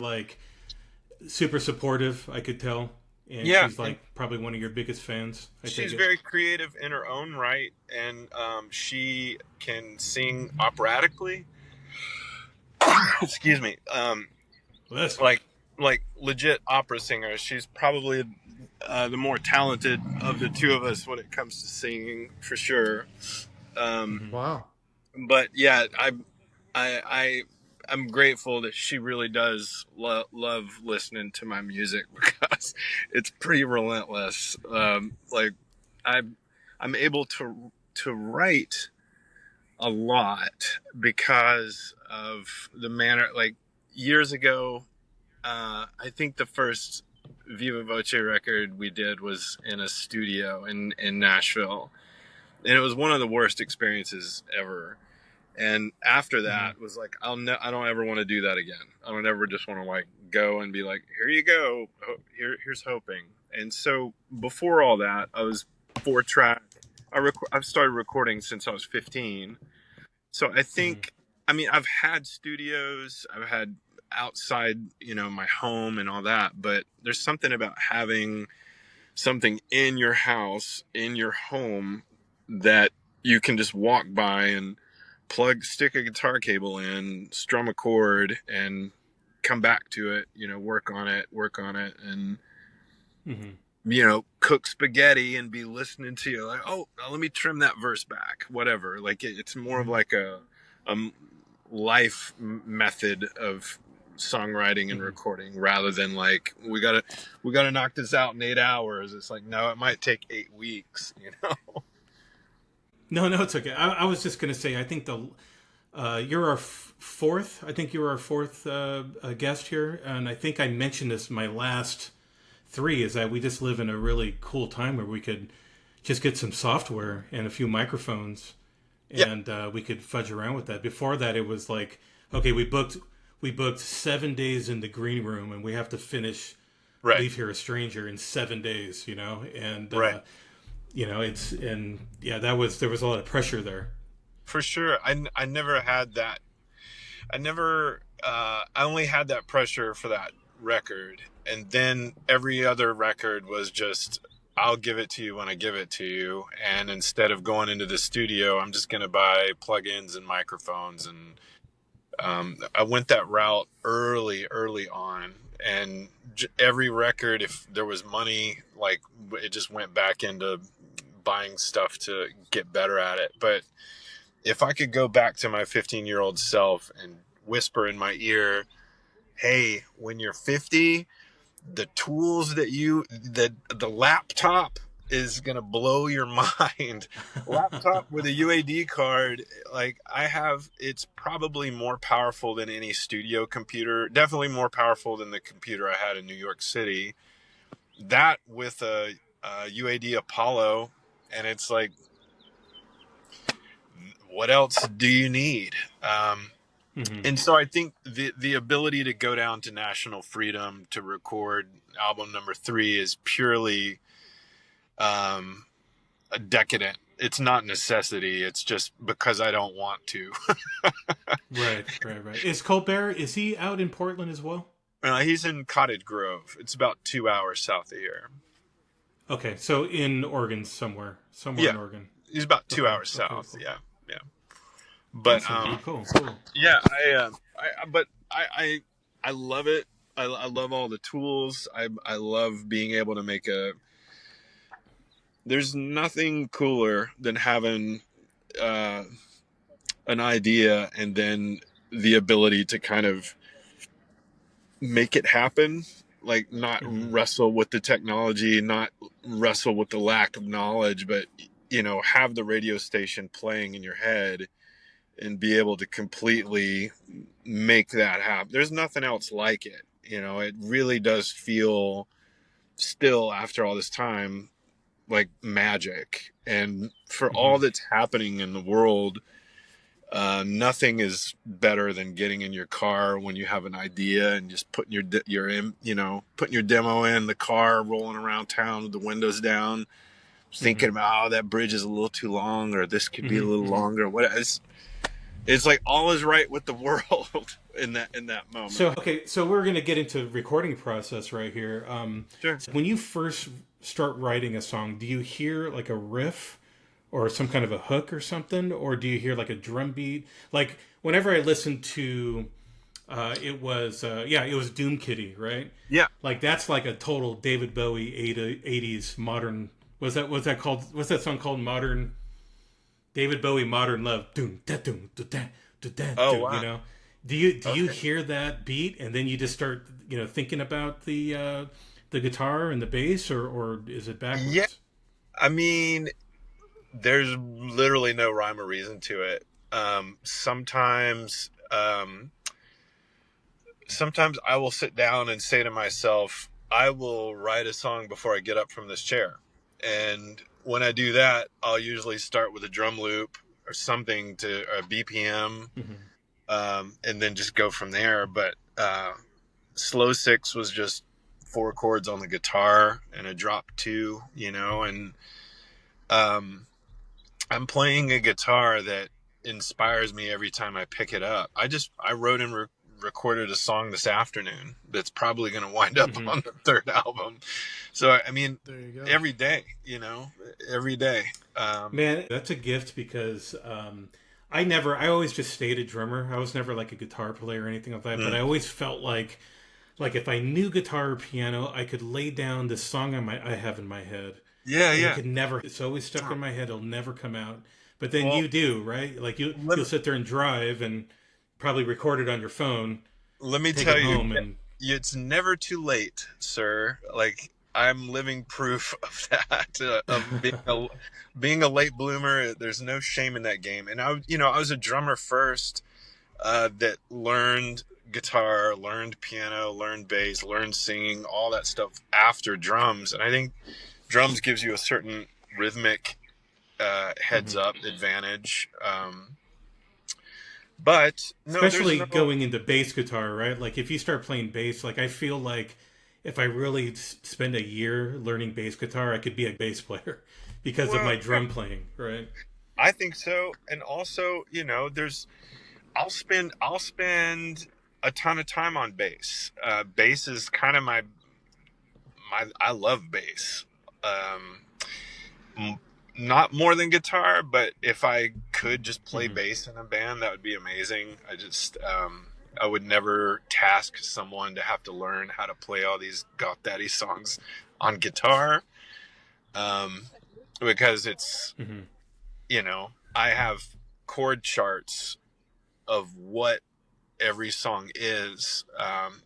supportive. I could tell. And she's like probably one of your biggest fans. She's very creative in her own right, and she can sing operatically. Excuse me. Like legit opera singer. She's probably the more talented of the two of us when it comes to singing, for sure. Wow. But yeah, I'm grateful that she really does love listening to my music, because it's pretty relentless. Like I'm able to write a lot because of the manner. Like years ago, I think the first Viva Voce record we did was in a studio in Nashville, and it was one of the worst experiences ever. And after that was like, I don't ever want to do that again. I don't ever just want to like go and be like, here you go. Here's hoping. And so before all that, I was 4-track. I've started recording since I was 15. So I think, I mean, I've had studios, I've had outside, you know, my home and all that, but there's something about having something in your house, in your home, that you can just walk by and stick a guitar cable in, strum a chord, and come back to it, you know, work on it, and, you know, cook spaghetti and be listening to you like, oh, let me trim that verse back, whatever. Like it's more of like a life method of songwriting and recording, rather than like, we gotta knock this out in 8 hours. It's like, no, it might take 8 weeks, you know? No, it's okay. I was just going to say, I think you're our fourth. I think you were our fourth guest here, and I think I mentioned this in my last 3. Is that we just live in a really cool time where we could just get some software and a few microphones, and we could fudge around with that. Before that, it was like, okay, we booked 7 days in the green room, and we have to finish Leave Here a Stranger in 7 days, you know, and you know, there was a lot of pressure there. For sure. I never had that. I only had that pressure for that record. And then every other record was just, I'll give it to you when I give it to you. And instead of going into the studio, I'm just going to buy plugins and microphones. And I went that route early on. And every record, if there was money, like it just went back into buying stuff to get better at it. But if I could go back to my 15-year-old self and whisper in my ear, hey, when you're 50, the tools that the laptop is going to blow your mind. Laptop with a UAD card, like I have, it's probably more powerful than any studio computer, definitely more powerful than the computer I had in New York City. That with a UAD Apollo, and it's like, what else do you need? And so I think the ability to go down to National Freedom to record album number 3 is purely a decadent. It's not necessity. It's just because I don't want to. Right. Is Colbert, is he out in Portland as well? He's in Cottage Grove. It's about 2 hours south of here. Okay, so in Oregon somewhere Yeah. in Oregon. He's about 2 hours south. Cool. Yeah. But awesome. Cool. Yeah, I love it. I love all the tools. I love being able to make there's nothing cooler than having an idea and then the ability to kind of make it happen, like not wrestle with the technology, not wrestle with the lack of knowledge, but have the radio station playing in your head and be able to completely make that happen. There's nothing else like it. It really does feel still after all this time like magic. And for all that's happening in the world, nothing is better than getting in your car when you have an idea and just putting putting your demo in the car, rolling around town with the windows down, thinking about, that bridge is a little too long, or this could be a little longer. It's like all is right with the world in that moment. So we're going to get into recording process right here. Sure. When you first start writing a song, do you hear like a riff or some kind of a hook or something, or do you hear like a drum beat? Like whenever I listened to, it was Doom Kitty, right? Yeah. Like that's like a total David Bowie 80s modern. What's that called? What's that song called? Modern. David Bowie, Modern Love. Doom, da, doom, da, da, da, da, oh, wow. Do you hear that beat and then you just start thinking about the guitar and the bass, or is it backwards? Yeah, I mean, there's literally no rhyme or reason to it. Sometimes I will sit down and say to myself, I will write a song before I get up from this chair, and when I do that, I'll usually start with a drum loop or something to a BPM, and then just go from there. But Slow 6 was just 4 chords on the guitar and a drop 2, and I'm playing a guitar that inspires me every time I pick it up. I wrote and recorded a song this afternoon that's probably going to wind up on the 3rd album. So, I mean, there you go. Every day, every day. Man, that's a gift because I always just stayed a drummer. I was never like a guitar player or anything like that, but I always felt like if I knew guitar or piano, I could lay down this song I have in my head. Yeah. It's always stuck in my head. It'll never come out. But then you do, right? Like you'll sit there and drive and probably record it on your phone. Let me tell you, it's never too late, sir. Like, I'm living proof of that, of being a late bloomer. There's no shame in that game. And I was a drummer first, that learned guitar, learned piano, learned bass, learned singing, all that stuff after drums. And I think drums gives you a certain rhythmic heads up advantage. But no, especially going into bass guitar, right? Like if you start playing bass, like I feel like if I really spend a year learning bass guitar, I could be a bass player because of my drum playing, right? I think so. And also, I'll spend a ton of time on bass. Bass is kind of I love bass. Not more than guitar, but if I could just play bass in a band, that would be amazing. I would never task someone to have to learn how to play all these Goth Daddy songs on guitar, because it's, I have chord charts of what every song is,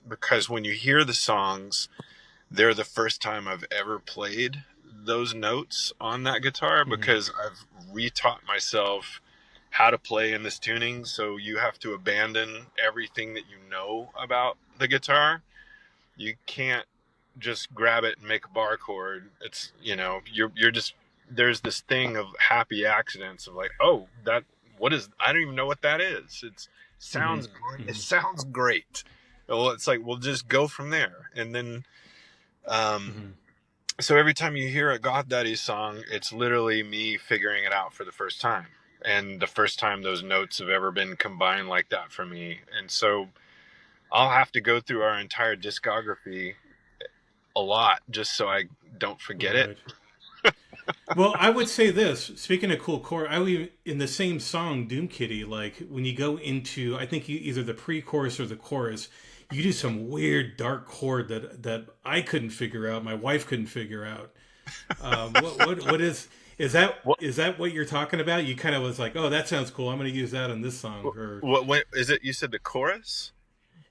because when you hear the songs, they're the first time I've ever played those notes on that guitar, because I've retaught myself how to play in this tuning. So you have to abandon everything that you know about the guitar. You can't just grab it and make a bar chord. It's, you're just, there's this thing of happy accidents of like, oh, I don't even know what that is. Sounds great. It sounds great. Well, it's like, we'll just go from there. And then, so every time you hear a Goth Daddy song, it's literally me figuring it out for the first time. And the first time those notes have ever been combined like that for me. And so I'll have to go through our entire discography a lot just so I don't forget it. Well, I would say this, speaking of cool chord, in the same song, Doom Kitty, like when you go into, I think either the pre-chorus or the chorus, you do some weird dark chord that I couldn't figure out. My wife couldn't figure out. What is that what you're talking about? You kind of was like, oh, that sounds cool. I'm going to use that in this song. Or what is it? You said the chorus?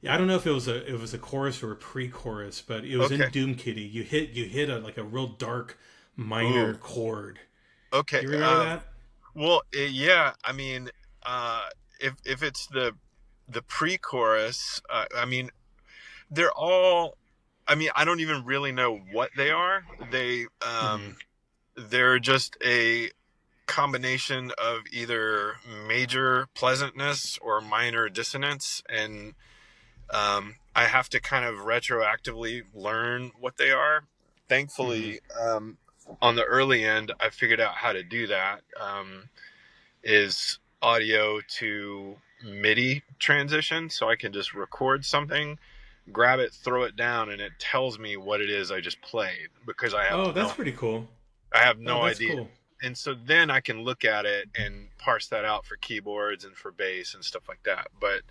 Yeah, I don't know if it was a chorus or a pre-chorus, but it was in Doom Kitty. You hit a real dark minor chord. Okay, do you remember that? Well, yeah. I mean, if it's the pre-chorus, I mean, they're all. I mean, I don't even really know what they are. They're just a combination of either major pleasantness or minor dissonance, and I have to kind of retroactively learn what they are. Thankfully, on the early end, I figured out how to do that. Is audio to MIDI transition, so I can just record something, grab it, throw it down, and it tells me what it is I just played, because I have that's pretty cool. I have no idea. Cool. And so then I can look at it and parse that out for keyboards and for bass and stuff like that. But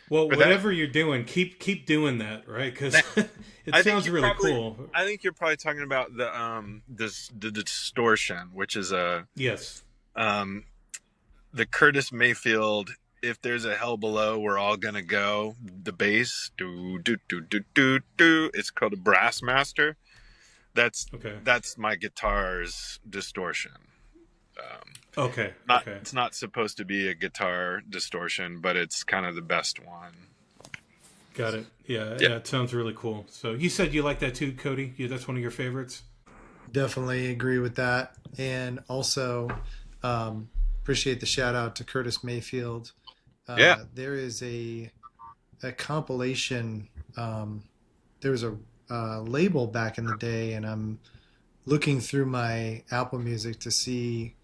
whatever you're doing, keep doing that, right? Because it sounds really cool. I think you're probably talking about the distortion, which is yes, the Curtis Mayfield. If there's a hell below, we're all gonna go. The bass, do do do do do do. It's called a Brass Master. That's my guitar's distortion. It's not supposed to be a guitar distortion, but it's kind of the best one. Got it. Yeah, it sounds really cool. So you said you like that too, Cody? That's one of your favorites? Definitely agree with that. And also appreciate the shout out to Curtis Mayfield. There is a compilation. There was a label back in the day, and I'm looking through my Apple Music to see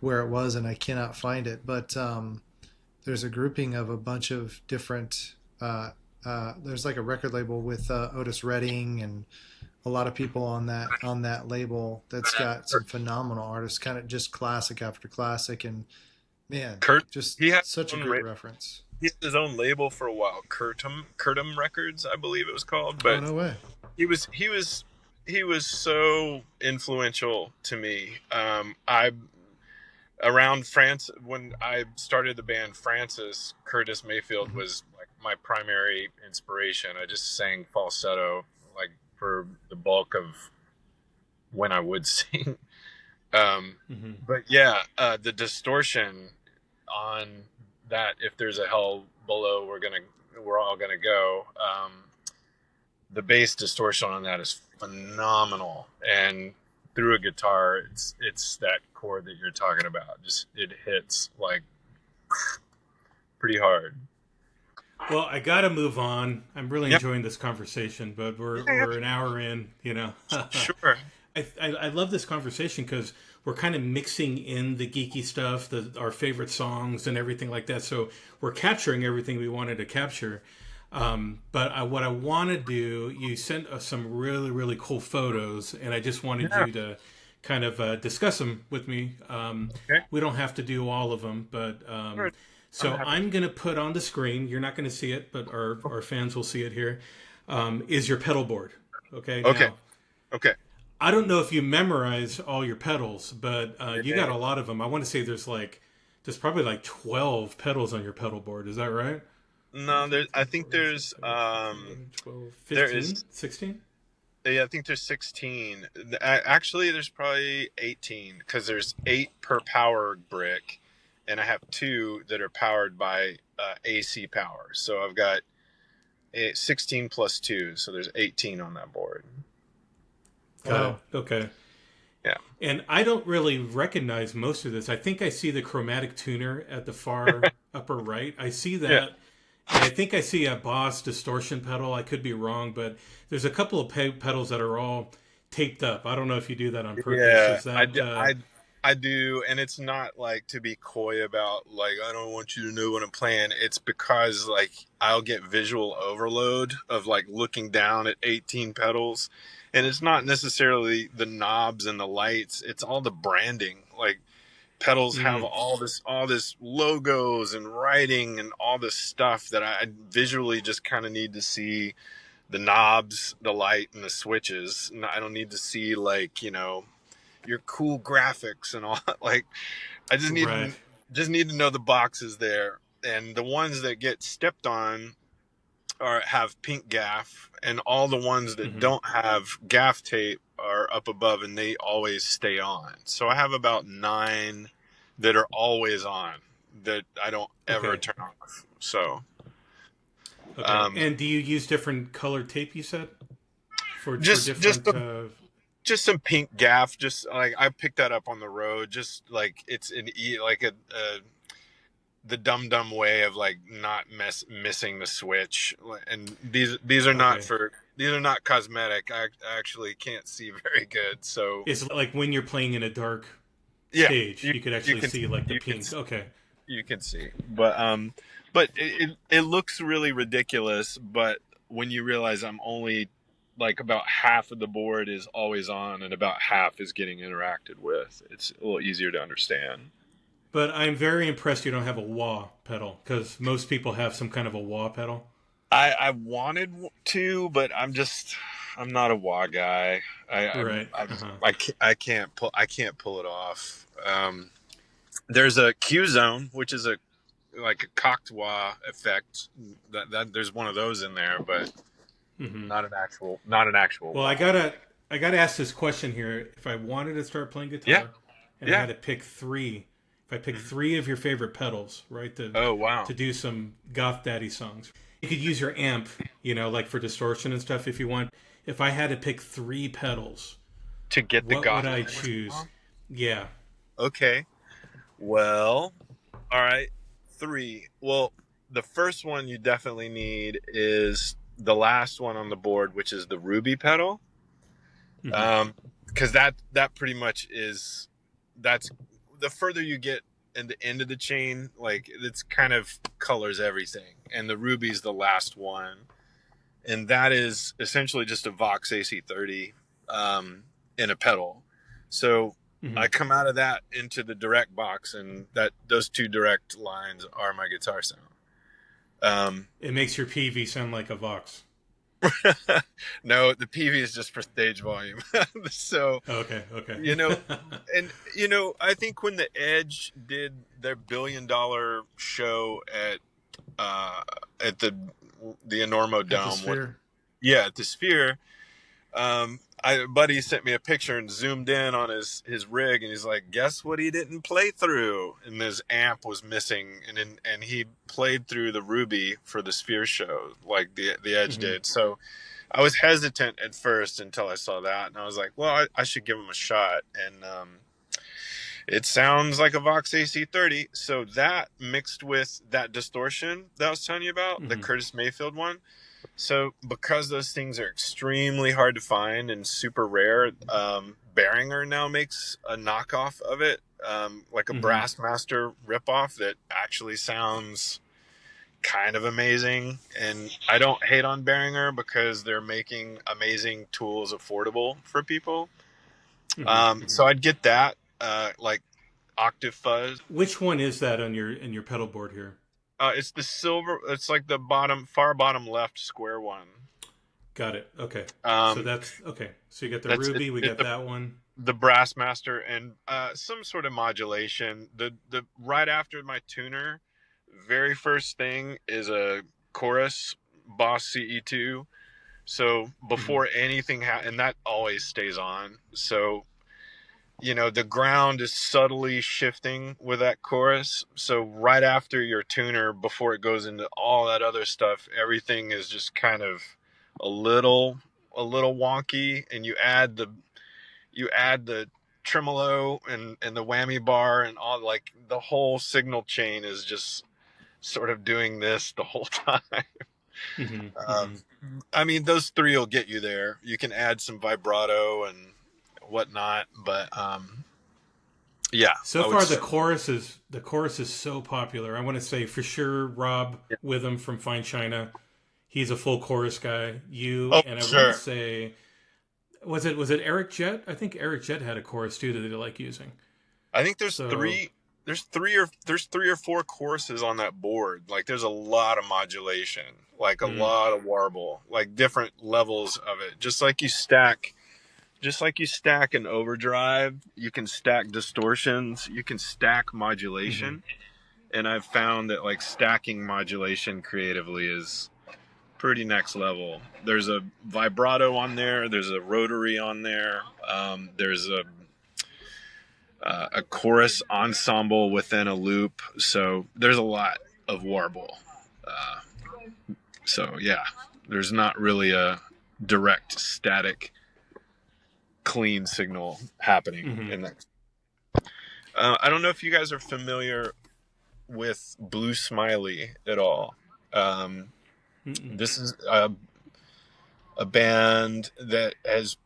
where it was, and I cannot find it. But there's a grouping of a bunch of different. There's like a record label with Otis Redding and a lot of people on that label that's got some phenomenal artists, kind of just classic after classic, and man, he had such a great reference. He had his own label for a while, Curtum Records, I believe it was called. But no way. He was so influential to me. Around France, when I started the band Francis, Curtis Mayfield was like my primary inspiration. I just sang falsetto like for the bulk of when I would sing. But yeah, the distortion on that, if there's a hell below, we're all gonna go. The bass distortion on that is phenomenal, and through a guitar, it's that chord that you're talking about. Just it hits like pretty hard. Well, I got to move on. I'm really enjoying this conversation, but we're an hour in. Sure. I love this conversation because we're kind of mixing in the geeky stuff, our favorite songs, and everything like that. So we're capturing everything we wanted to capture. But what I want to do, you sent us some really, really cool photos, and I just wanted you to kind of discuss them with me. We don't have to do all of them, but so I'm going to put on the screen. You're not going to see it, but our fans will see it here. Is your pedal board. Okay. Okay. Now, okay. I don't know if you memorize all your pedals, but you got a lot of them. I want to say there's probably like 12 pedals on your pedal board. Is that right? No, there. I think there's 12, there 15, is. 16? Yeah, I think there's 16. Actually, there's probably 18 because there's 8 per power brick, and I have 2 that are powered by AC power. So I've got 16 plus 2, so there's 18 on that board. Got Wow. it. Okay. Yeah. And I don't really recognize most of this. I think I see the chromatic tuner at the far upper right. I see that. Yeah. And I think I see a Boss distortion pedal. I could be wrong, but there's a couple of pedals that are all taped up. I don't know if you do that on purpose. Yeah, Is that I do, and it's not like to be coy about like I don't want you to know what I'm playing. It's because like I'll get visual overload of like looking down at 18 pedals, and it's not necessarily the knobs and the lights. It's all the branding. Like pedals have all this logos and writing and all this stuff that I visually just kind of need to see the knobs, the light, and the switches. I don't need to see like your cool graphics and all. Like I just need right? just need to know the boxes there, and the ones that get stepped on have pink gaff, and all the ones that don't have gaff tape are up above, and they always stay on. So I have about 9 that are always on that I don't ever turn off. So. Okay. And do you use different colored tape? You said for Just different. just some pink gaff. Just like I picked that up on the road. Just like it's the dumb way of like not missing the switch. And these are not cosmetic. I actually can't see very good. So it's like when you're playing in a dark yeah, stage, you could actually see like the pink. Okay. You can see, but it looks really ridiculous. But when you realize I'm only like about half of the board is always on and about half is getting interacted with, it's a little easier to understand. But I'm very impressed you don't have a wah pedal, because most people have some kind of a wah pedal. I wanted to, but I'm not a wah guy. Right. I can't pull it off. There's a Q zone, which is like a cocked wah effect. That there's one of those in there, but not an actual. Well, wah. I gotta ask this question here. If I wanted to start playing guitar, and I had to pick 3, if I pick 3 of your favorite pedals, right? To do some goth daddy songs, you could use your amp, like for distortion and stuff if you want. If I had to pick 3 pedals to get the goth, what would I choose? Yeah. Okay. Well, all right. 3. Well, the first one you definitely need is the last one on the board, which is the Ruby pedal. Because that pretty much that's the further you get in the end of the chain, like it's kind of colors everything. And the Ruby's the last one. And that is essentially just a Vox AC30 in a pedal. So I come out of that into the direct box, and those 2 direct lines are my guitar sound. It makes your PV sound like a Vox. No, the PV is just for stage volume. So okay. And I think when the Edge did their $1 billion show at the Enormo Dome, at the Sphere, a buddy sent me a picture and zoomed in on his rig, and he's like, guess what he didn't play through? And his amp was missing, and he played through the Ruby for the Sphere show, like the Edge did. So I was hesitant at first until I saw that, and I was like, well, I should give him a shot. And it sounds like a Vox AC30. So that mixed with that distortion that I was telling you about, the Curtis Mayfield one. So because those things are extremely hard to find and super rare, Behringer now makes a knockoff of it, like a Brassmaster ripoff that actually sounds kind of amazing. And I don't hate on Behringer because they're making amazing tools affordable for people. So I'd get that, like Octave Fuzz. Which one is that on your pedal board here? It's the silver. It's like the far bottom left square one. Got it. Okay. So that's okay. So you got the Ruby. We got that one. The Brassmaster and some sort of modulation. The right after my tuner, very first thing is a chorus Boss CE2. So before anything and that always stays on. So, the ground is subtly shifting with that chorus. So right after your tuner, before it goes into all that other stuff, everything is just kind of a little wonky, and you add the tremolo and the whammy bar and all, like the whole signal chain is just sort of doing this the whole time. I mean, those three will get you there. You can add some vibrato and whatnot, but yeah. So far, the chorus is so popular. I want to say for sure, Rob Witham from Fine China, he's a full chorus guy. And I want to say, was it Eric Jett? I think Eric Jett had a chorus too that they like using. I think there's three or four choruses on that board. Like there's a lot of modulation, like a lot of warble, like different levels of it. Just like you stack an overdrive, you can stack distortions, you can stack modulation. And I've found that like stacking modulation creatively is pretty next level. There's a vibrato on there, there's a rotary on there, there's a chorus ensemble within a loop, so there's a lot of warble. So yeah, there's not really a direct static clean signal happening in that. I don't know if you guys are familiar with Blue Smiley at all. This is a band that has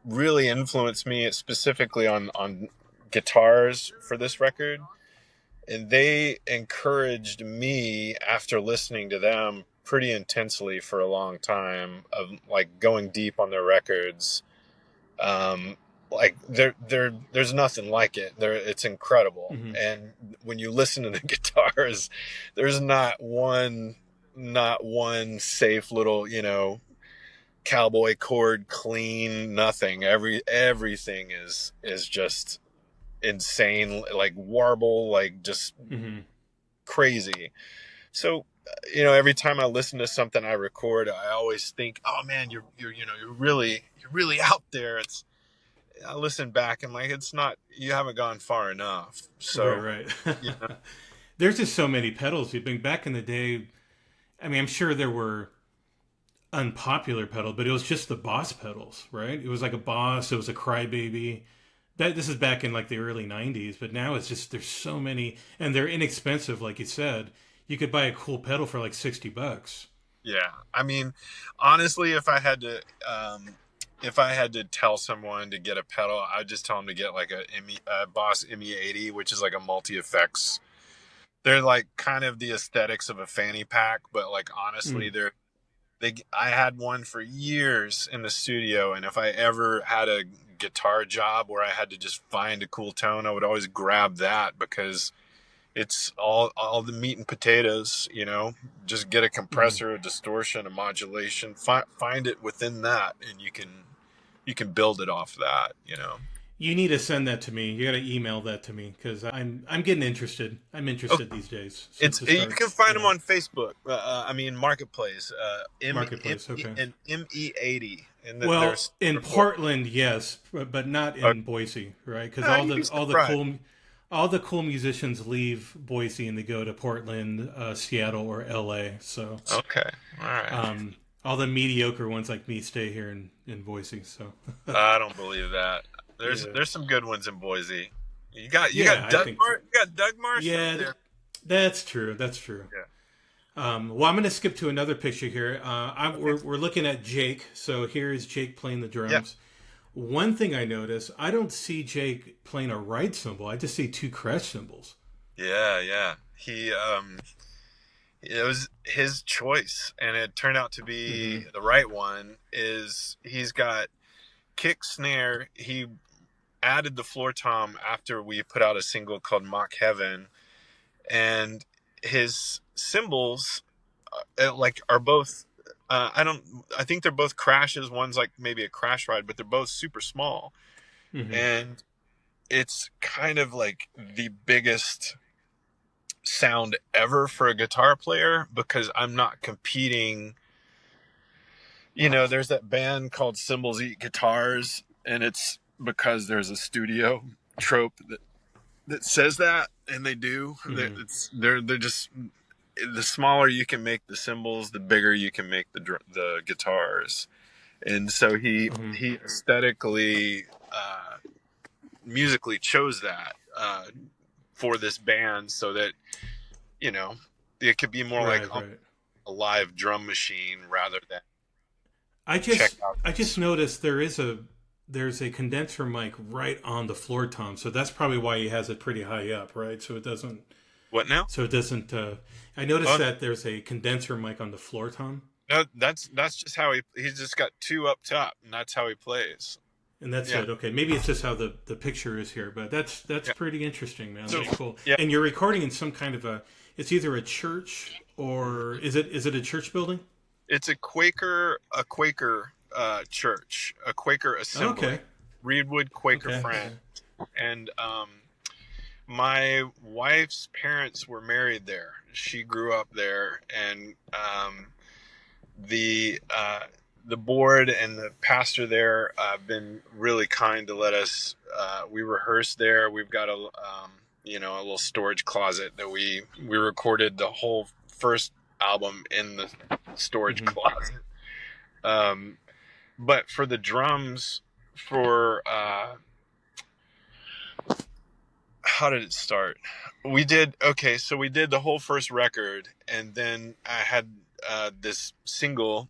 really influenced me specifically on guitars for this record, and they encouraged me after listening to them pretty intensely for a long time of like going deep on their records. Like there's nothing like it. It's incredible. And when you listen to the guitars, there's not one safe little, cowboy chord clean, nothing. Everything is just insane, like warble, like just crazy. So, every time I listen to something I record, I always think, oh man, you're really out there. I listen back and like, it's not, you haven't gone far enough. So right. There's just so many pedals. You've been back in the day. I mean, I'm sure there were unpopular pedals, but it was just the Boss pedals, right? It was like a Boss. It was a Crybaby. This is back in like the early 90s, but now it's just, there's so many, and they're inexpensive. Like you said, you could buy a cool pedal for like $60. Yeah. I mean, honestly, if I had to tell someone to get a pedal, I'd just tell them to get like a Boss ME80, which is like a multi-effects. They're like kind of the aesthetics of a fanny pack, but like honestly, I had one for years in the studio, and if I ever had a guitar job where I had to just find a cool tone, I would always grab that because it's all the meat and potatoes, just get a compressor, a distortion, a modulation, find it within that, and you can build it off that. You need to send that to me. You got to email that to me because I'm getting interested. I'm interested these days. You can find them on Facebook. Marketplace. Marketplace, okay. And ME80. Well, in Portland, yes, but not in Boise, right? Because all the cool musicians leave Boise and they go to Portland, Seattle, or LA. So okay, all right. All the mediocre ones like me stay here in Boise. So I don't believe that. There's some good ones in Boise. You got Doug Marsh. Yeah, that's true. That's true. Yeah. Well, I'm going to skip to another picture here. We're looking at Jake. So here is Jake playing the drums. Yeah. One thing I noticed, I don't see Jake playing a right cymbal. I just see two crash cymbals. Yeah. It was his choice, and it turned out to be the right one. He's got kick, snare. He added the floor tom after we put out a single called Mock Heaven, and his cymbals are both I think they're both crashes. One's like maybe a crash ride, but they're both super small. And it's kind of like the biggest sound ever for a guitar player, because I'm not competing. You know, there's that band called Cymbals Eat Guitars, and it's because there's a studio trope that says that, and they do. They're just, the smaller you can make the cymbals, the bigger you can make the guitars. And so he aesthetically, musically chose that for this band, so that, you know, it could be more like a live drum machine rather than. I just noticed there's a condenser mic right on the floor tom, so that's probably why he has it pretty high up, right? So it doesn't. What now? So it doesn't. I noticed that there's a condenser mic on the floor tom. No, that's just how he's just got two up top, and that's how he plays. And that's it. Okay, maybe it's just how the picture is here, but that's pretty interesting, man. That's cool. Yeah. And you're recording in some kind of it's either a church, or is it a church building? It's a Quaker church, a Quaker assembly. Okay. Reedwood Quaker Friend. And my wife's parents were married there. She grew up there, and the board and the pastor there have been really kind to let us. We rehearsed there. We've got a little storage closet that we recorded the whole first album in the storage closet. But for the drums, how did it start? We did the whole first record, and then I had this single,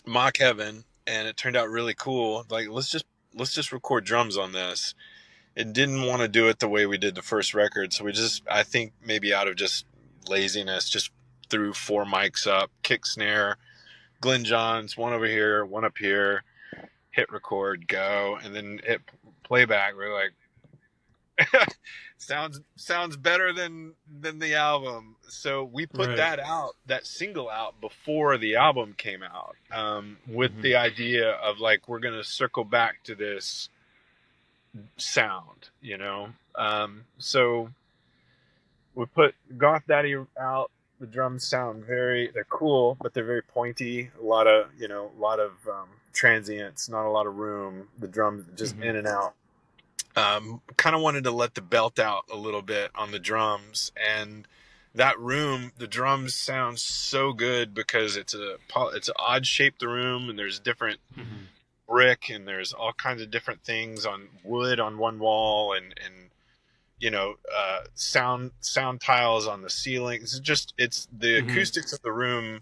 Mock Heaven, and it turned out really cool. Like, let's just record drums on this. It didn't want to do it the way we did the first record, so I think maybe out of just laziness, just threw 4 mics up, kick, snare, Glenn Johns, one over here, one up here, hit record, go, and then hit playback. We're like, sounds better than the album. So we put that single out before the album came out, with the idea of, like, we're gonna circle back to this sound, you know. So we put Goth Daddy out. The drums sound they're cool, but they're very pointy. A lot of transients, not a lot of room. The drums just in and out. Kind of wanted to let the belt out a little bit on the drums, and that room, the drums sound so good because it's an odd shaped room, and there's different brick, and there's all kinds of different things on wood on one wall, and sound tiles on the ceiling. It's the acoustics of the room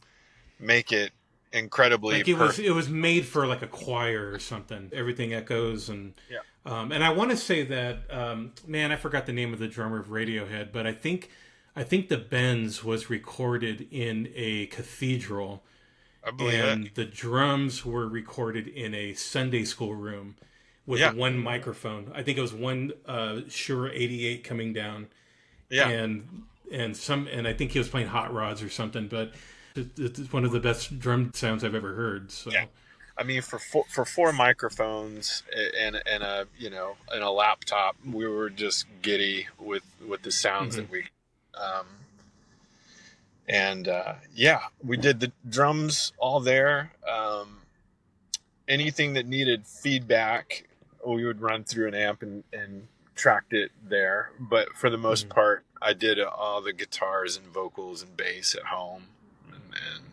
make it incredibly like it was made for like a choir or something. Everything echoes, and and I want to say that man, I forgot the name of the drummer of Radiohead, but I think the Benz was recorded in a cathedral, and the drums were recorded in a Sunday school room with one microphone. I think it was one Shure 88 coming down, and I think he was playing Hot Rods or something. But it's one of the best drum sounds I've ever heard. So. Yeah. I mean, for 4 microphones and a laptop, we were just giddy with the sounds that we. We did the drums all there. Anything that needed feedback, we would run through an amp and tracked it there. But for the most part, I did all the guitars and vocals and bass at home, and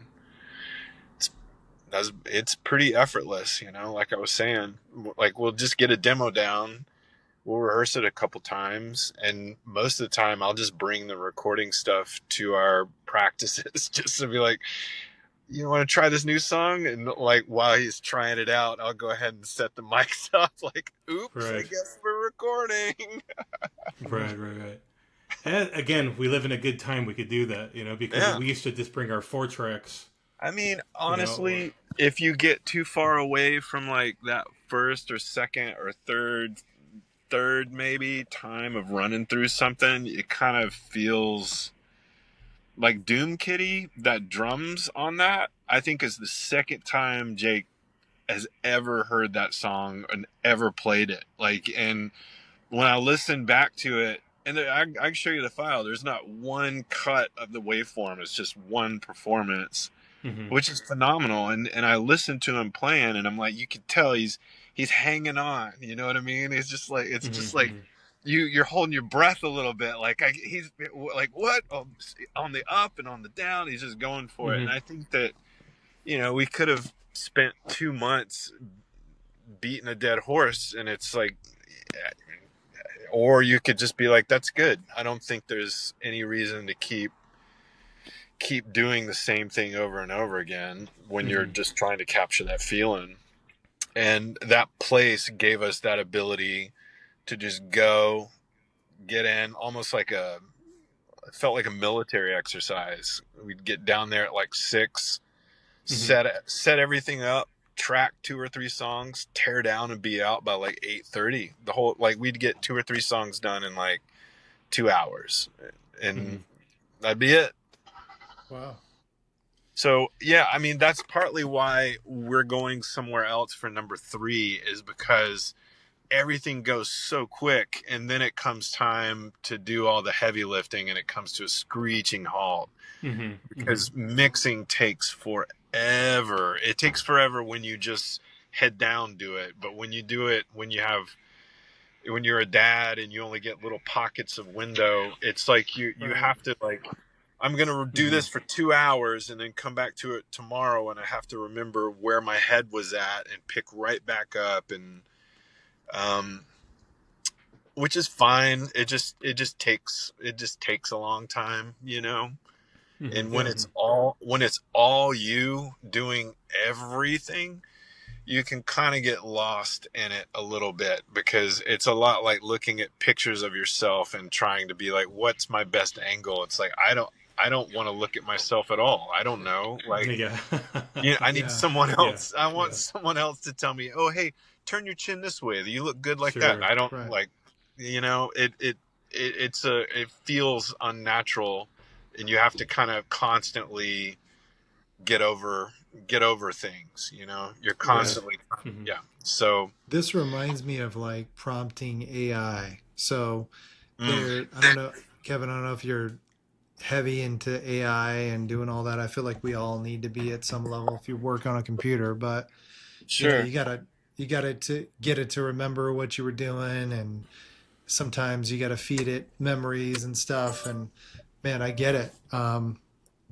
it's pretty effortless, you know. Like I was saying, like, we'll just get a demo down, we'll rehearse it a couple times, and most of the time I'll just bring the recording stuff to our practices just to be like, you want to try this new song? And like, while he's trying it out, I'll go ahead and set the mics up, like, oops, I guess we're recording. right. And again, we live in a good time we could do that, you know, because we used to just bring our 4 tracks. I mean, honestly, if you get too far away from like that first or second or third maybe time of running through something, it kind of feels like Doom Kitty. That drums on that, I think, is the second time Jake has ever heard that song and ever played it. Like, and when I listen back to it, And I can show you the file. There's not one cut of the waveform. It's just one performance, which is phenomenal. And I listened to him playing, and I'm like, you could tell he's hanging on. You know what I mean? It's just like you're holding your breath a little bit. Like he's like, what on the up and on the down. He's just going for it. And I think that, you know, we could have spent 2 months beating a dead horse, and it's like, or you could just be like, that's good. I don't think there's any reason to keep doing the same thing over and over again when you're just trying to capture that feeling. And that place gave us that ability to just go, get in, almost like it felt like a military exercise. We'd get down there at like 6, set everything up, track 2 or 3 songs, tear down, and be out by like 8:30. The whole, like, we'd get 2 or 3 songs done in like 2 hours, and that'd be it. Wow. So yeah, I mean, that's partly why we're going somewhere else for number 3, is because everything goes so quick, and then it comes time to do all the heavy lifting, and it comes to a screeching halt, because mixing takes forever. It takes forever when you just head down do it, but when you do it, when you're a dad and you only get little pockets of window, it's like you have to, like, I'm gonna do this for 2 hours and then come back to it tomorrow, and I have to remember where my head was at and pick right back up, and which is fine. It just takes a long time, you know. And when it's all you doing everything, you can kind of get lost in it a little bit, because it's a lot like looking at pictures of yourself and trying to be like, what's my best angle? It's like, I don't want to look at myself at all. I don't know. Like, I need someone else. I want someone else to tell me, oh, hey, turn your chin this way. You look good like that. And I don't like, you know, it feels unnatural, and you have to kind of constantly get over things, you know. You're constantly so this reminds me of like prompting AI. So I don't know, Kevin, I don't know if you're heavy into AI and doing all that. I feel like we all need to be at some level if you work on a computer, but you gotta to get it to remember what you were doing, and sometimes you gotta feed it memories and stuff. And man, I get it.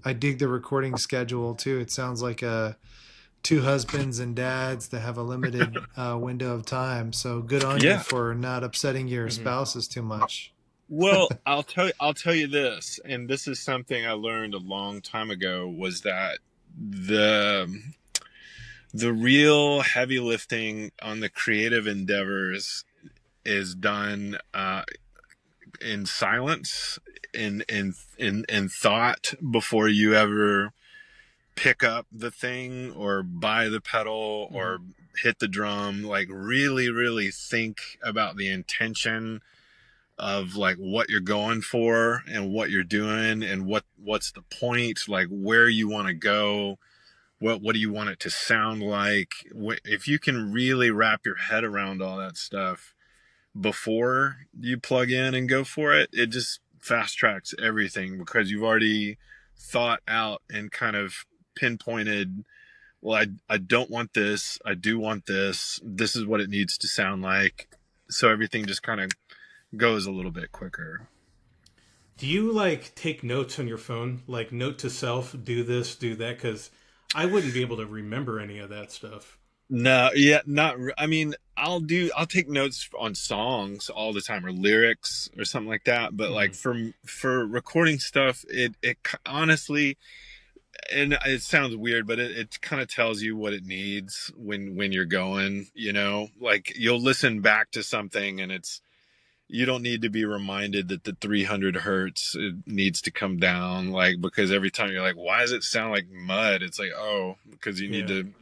I dig the recording schedule too. It sounds like 2 husbands and dads that have a limited window of time. So good on you for not upsetting your spouses too much. Well, I'll tell you this, and this is something I learned a long time ago, was that the real heavy lifting on the creative endeavors is done in silence, in thought, before you ever pick up the thing or buy the pedal or hit the drum. Like, really, really think about the intention of like what you're going for and what you're doing, and what's the point, like where you want to go, what do you want it to sound like. If you can really wrap your head around all that stuff before you plug in and go for it, it just fast tracks everything, because you've already thought out and kind of pinpointed, well, I don't want this, I do want this is what it needs to sound like. So everything just kind of goes a little bit quicker. Do you like take notes on your phone, like note to self, do this, do that? Because I wouldn't be able to remember any of that stuff. No, I mean, I'll take notes on songs all the time, or lyrics or something like that. But like for recording stuff, it honestly, and it sounds weird, but it kind of tells you what it needs when you're going, you know. Like, you'll listen back to something, and you don't need to be reminded that the 300 hertz, it needs to come down, like, because every time you're like, why does it sound like mud? It's like, oh, because you've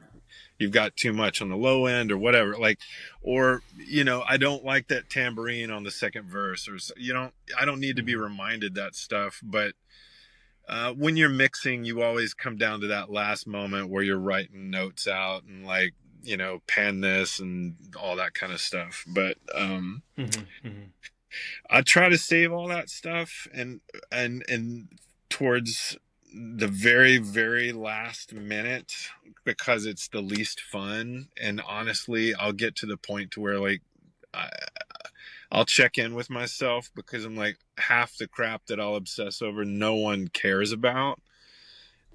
got too much on the low end or whatever. Like, or, you know, I don't like that tambourine on the second verse, or, you know, I don't need to be reminded that stuff. But when you're mixing, you always come down to that last moment where you're writing notes out and, like, you know, pan this and all that kind of stuff. But I try to save all that stuff and towards the very, very last minute because it's the least fun. And honestly, I'll get to the point to where like I, I'll check in with myself because I'm like half the crap that I'll obsess over no one cares about.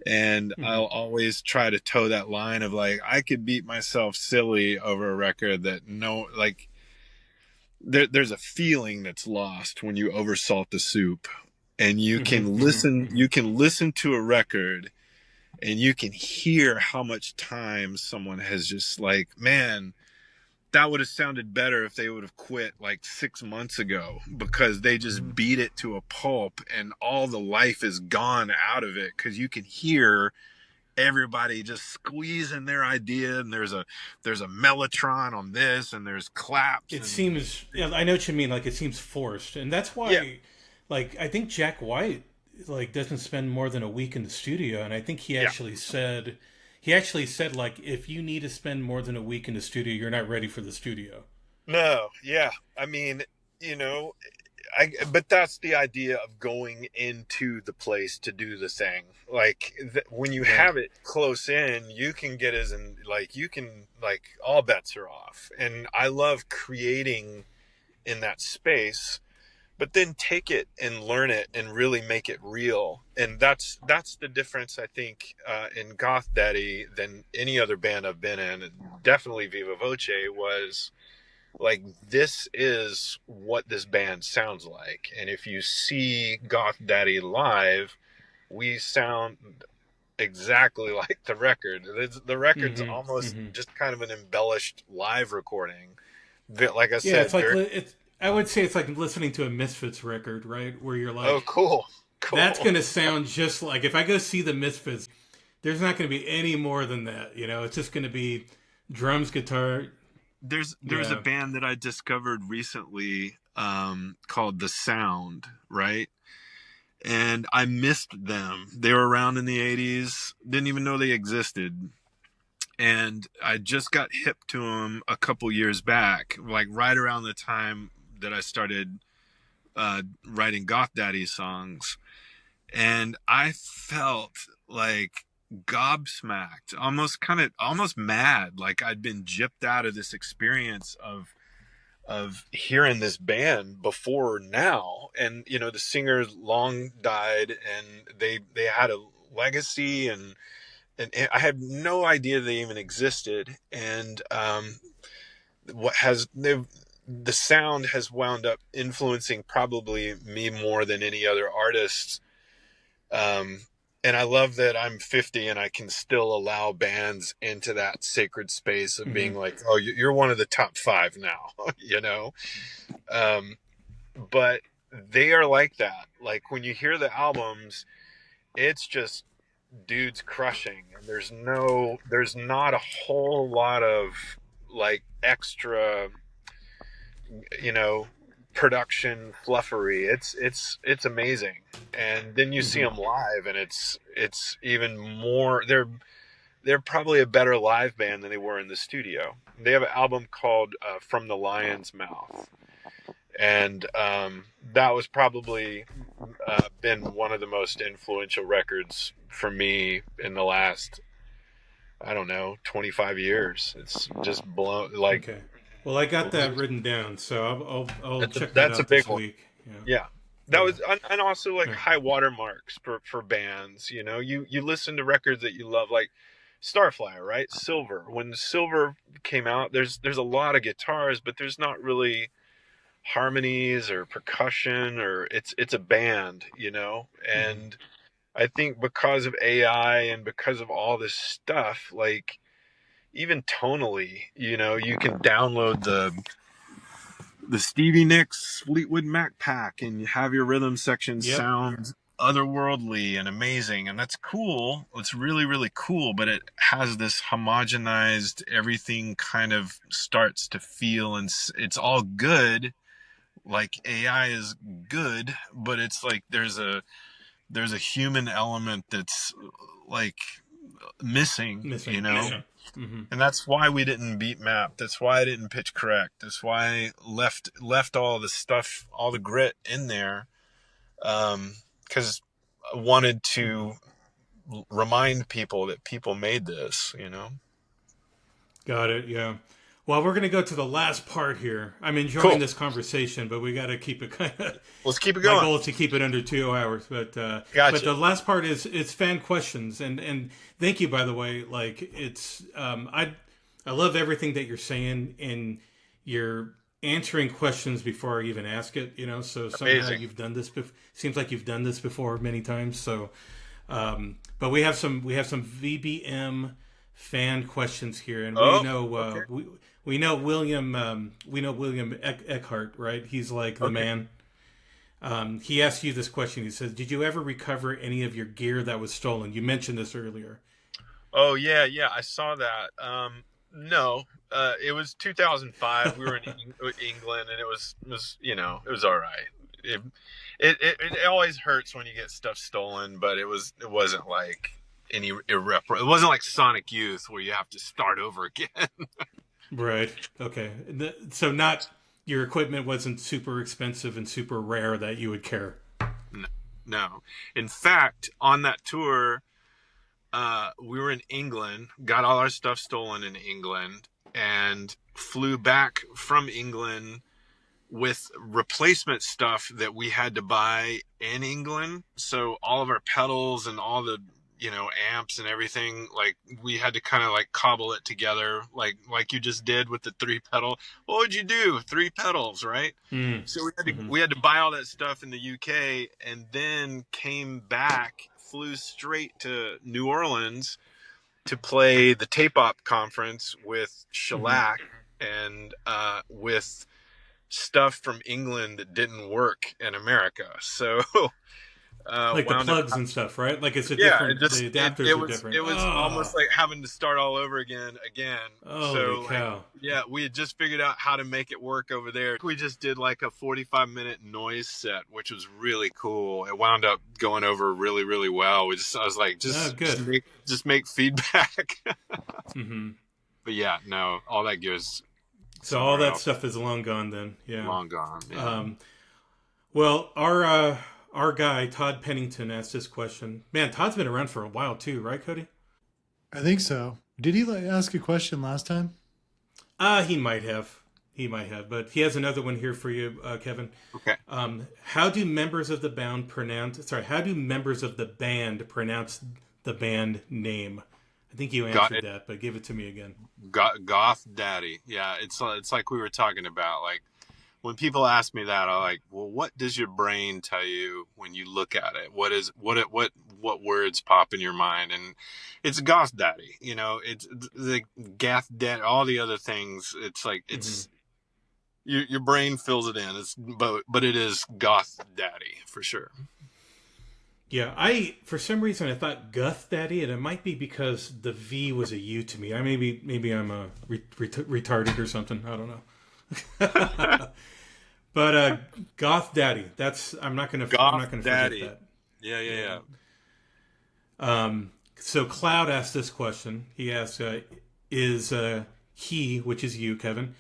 And Hmm. I'll always try to toe that line of like I could beat myself silly over a record that no like there's a feeling that's lost when you oversalt the soup and Hmm. Hmm. Hmm. you can listen to a record and you can hear how much time someone has just like, man, that would have sounded better if they would have quit like 6 months ago because they just Mhm. beat it to a pulp and all the life is gone out of it because you can hear everybody just squeezing their idea and there's a mellotron on this and there's claps It and seems, yeah, I know what you mean. Like, it seems forced, and that's yeah. why, like, I think Jack White like doesn't spend more than a week in the studio, and I think Yeah. he actually said like, if you need to spend more than a week in the studio, you're not ready for the studio. No, yeah. I mean, you know, but that's the idea of going into the place to do the thing. Like when you Right. have it close in, you can get as in like you can like all bets are off. And I love creating in that space, but then take it and learn it and really make it real. And that's the difference I think in Goth Daddy than any other band I've been in. Definitely Viva Voce was like this is what this band sounds like. And if you see Goth Daddy live, we sound exactly like the record. The record's Hmm. almost Hmm. just kind of an embellished live recording. Like I Yeah, it's said, like very it's. I would say it's like listening to a Misfits record, right? Where you're oh like, cool, that's cool. gonna sound just like if I go see the Misfits. There's not gonna be any more than that. You know, it's just gonna be drums, guitar. There's a Yeah. band that I discovered recently called The Sound, right? And I missed them. They were around in the 80s, didn't even know they existed. And I just got hip to them a couple years back, like right around the time that I started writing Goth Daddy songs. And I felt like gobsmacked, almost mad, like I'd been gypped out of this experience of hearing this band before now. And you know the singer long died and they had a legacy and I had no idea they even existed. And what has the sound has wound up influencing probably me more than any other artist. Um, and I love that I'm 50 and I can still allow bands into that sacred space of Hmm. being like, oh, you're one of the top five now, you know? Um, but they are like that. Like when you hear the albums, it's just dudes crushing and there's not a whole lot of like extra, you know, production fluffery. It's amazing. And then you see Hmm. them live and it's even more they're probably a better live band than they were in the studio. They have an album called From the Lion's Mouth, and that was probably been one of the most influential records for me in the last, I don't know, 25 years. It's just blown like Okay. Well, I got that written down, so I'll check that that's a out big this one. week. Yeah. Yeah. That Yeah. was and also like All right. high watermarks for bands. You know, you listen to records that you love, like Starflyer, right? Silver. When Silver came out, there's a lot of guitars, but there's not really harmonies or percussion, or it's a band, you know. Hmm. And I think because of AI and because of all this stuff, like even tonally, you know, you can download the Stevie Nicks Fleetwood Mac pack and have your rhythm section Yep. sound otherworldly and amazing. And that's cool. It's really, really cool, but it has this homogenized, everything kind of starts to feel and it's all good. Like AI is good, but it's like there's a human element that's like missing, you Missing. know? Yeah. And that's why we didn't beat map. That's why I didn't pitch correct. That's why I left all the stuff, all the grit in there, because I wanted to remind people that people made this. Got it. Yeah. Well, we're going to go to the last part here. I'm enjoying Cool. this conversation, but we got to keep it kind of. Let's keep it My going. goal is to keep it under 2 hours, but Gotcha. the last part is fan questions, and thank you, by the way. Like it's I love everything that you're saying, and you're answering questions before I even ask it. So somehow Amazing. you've done this. Seems like you've done this before many times. So, but we have some VBM fan questions here, and we know William Eckhart, right? He's like the man. He asked you this question. He says, "Did you ever recover any of your gear that was stolen?" You mentioned this earlier. Oh yeah, I saw that. No, it was 2005. We were in England, and it was it was all right. It always hurts when you get stuff stolen, but it wasn't like any irreparable. It wasn't like Sonic Youth where you have to start over again. Right. Okay. So not your equipment wasn't super expensive and super rare that you would care. No. In fact, on that tour, we were in England, got all our stuff stolen in England, and flew back from England with replacement stuff that we had to buy in England. So all of our pedals and all the amps and everything, like we had to kind of like cobble it together, like you just did with the 3 pedal. What would you do? 3 pedals, right? So we had to buy all that stuff in the UK, and then came back, flew straight to New Orleans to play the Tape Op conference with Shellac and with stuff from England that didn't work in America. So like the plugs and stuff, right? Like it's a different. The adapters are different. It was almost like having to start all over again. Holy cow! We had just figured out how to make it work over there. We just did like a 45-minute noise set, which was really cool. It wound up going over really, really well. I was like, just make feedback. But yeah, no, all that gears. So all that stuff is long gone then. Yeah, long gone. Yeah. Well, our guy, Todd Pennington, asked this question. Man, Todd's been around for a while too, right, Cody? I think so. Did he ask a question last time? He might have. But he has another one here for you, Kevin. Okay. How do members of the band pronounce the band name? I think you answered that, but give it to me again. Goth Daddy. Yeah, it's like we were talking about, like, when people ask me that, I'm like, well, what does your brain tell you when you look at it? What words pop in your mind? And it's Goth Daddy, it's the Gath Daddy, all the other things. It's like, it's, your brain fills it in. But it is Goth Daddy for sure. Yeah, for some reason I thought Goth Daddy, and it might be because the V was a U to me. Maybe I'm retarded or something. I don't know. But Goth Daddy, I'm not gonna forget that. Yeah. So Cloud asked this question. He asked, "Is which is you, Kevin?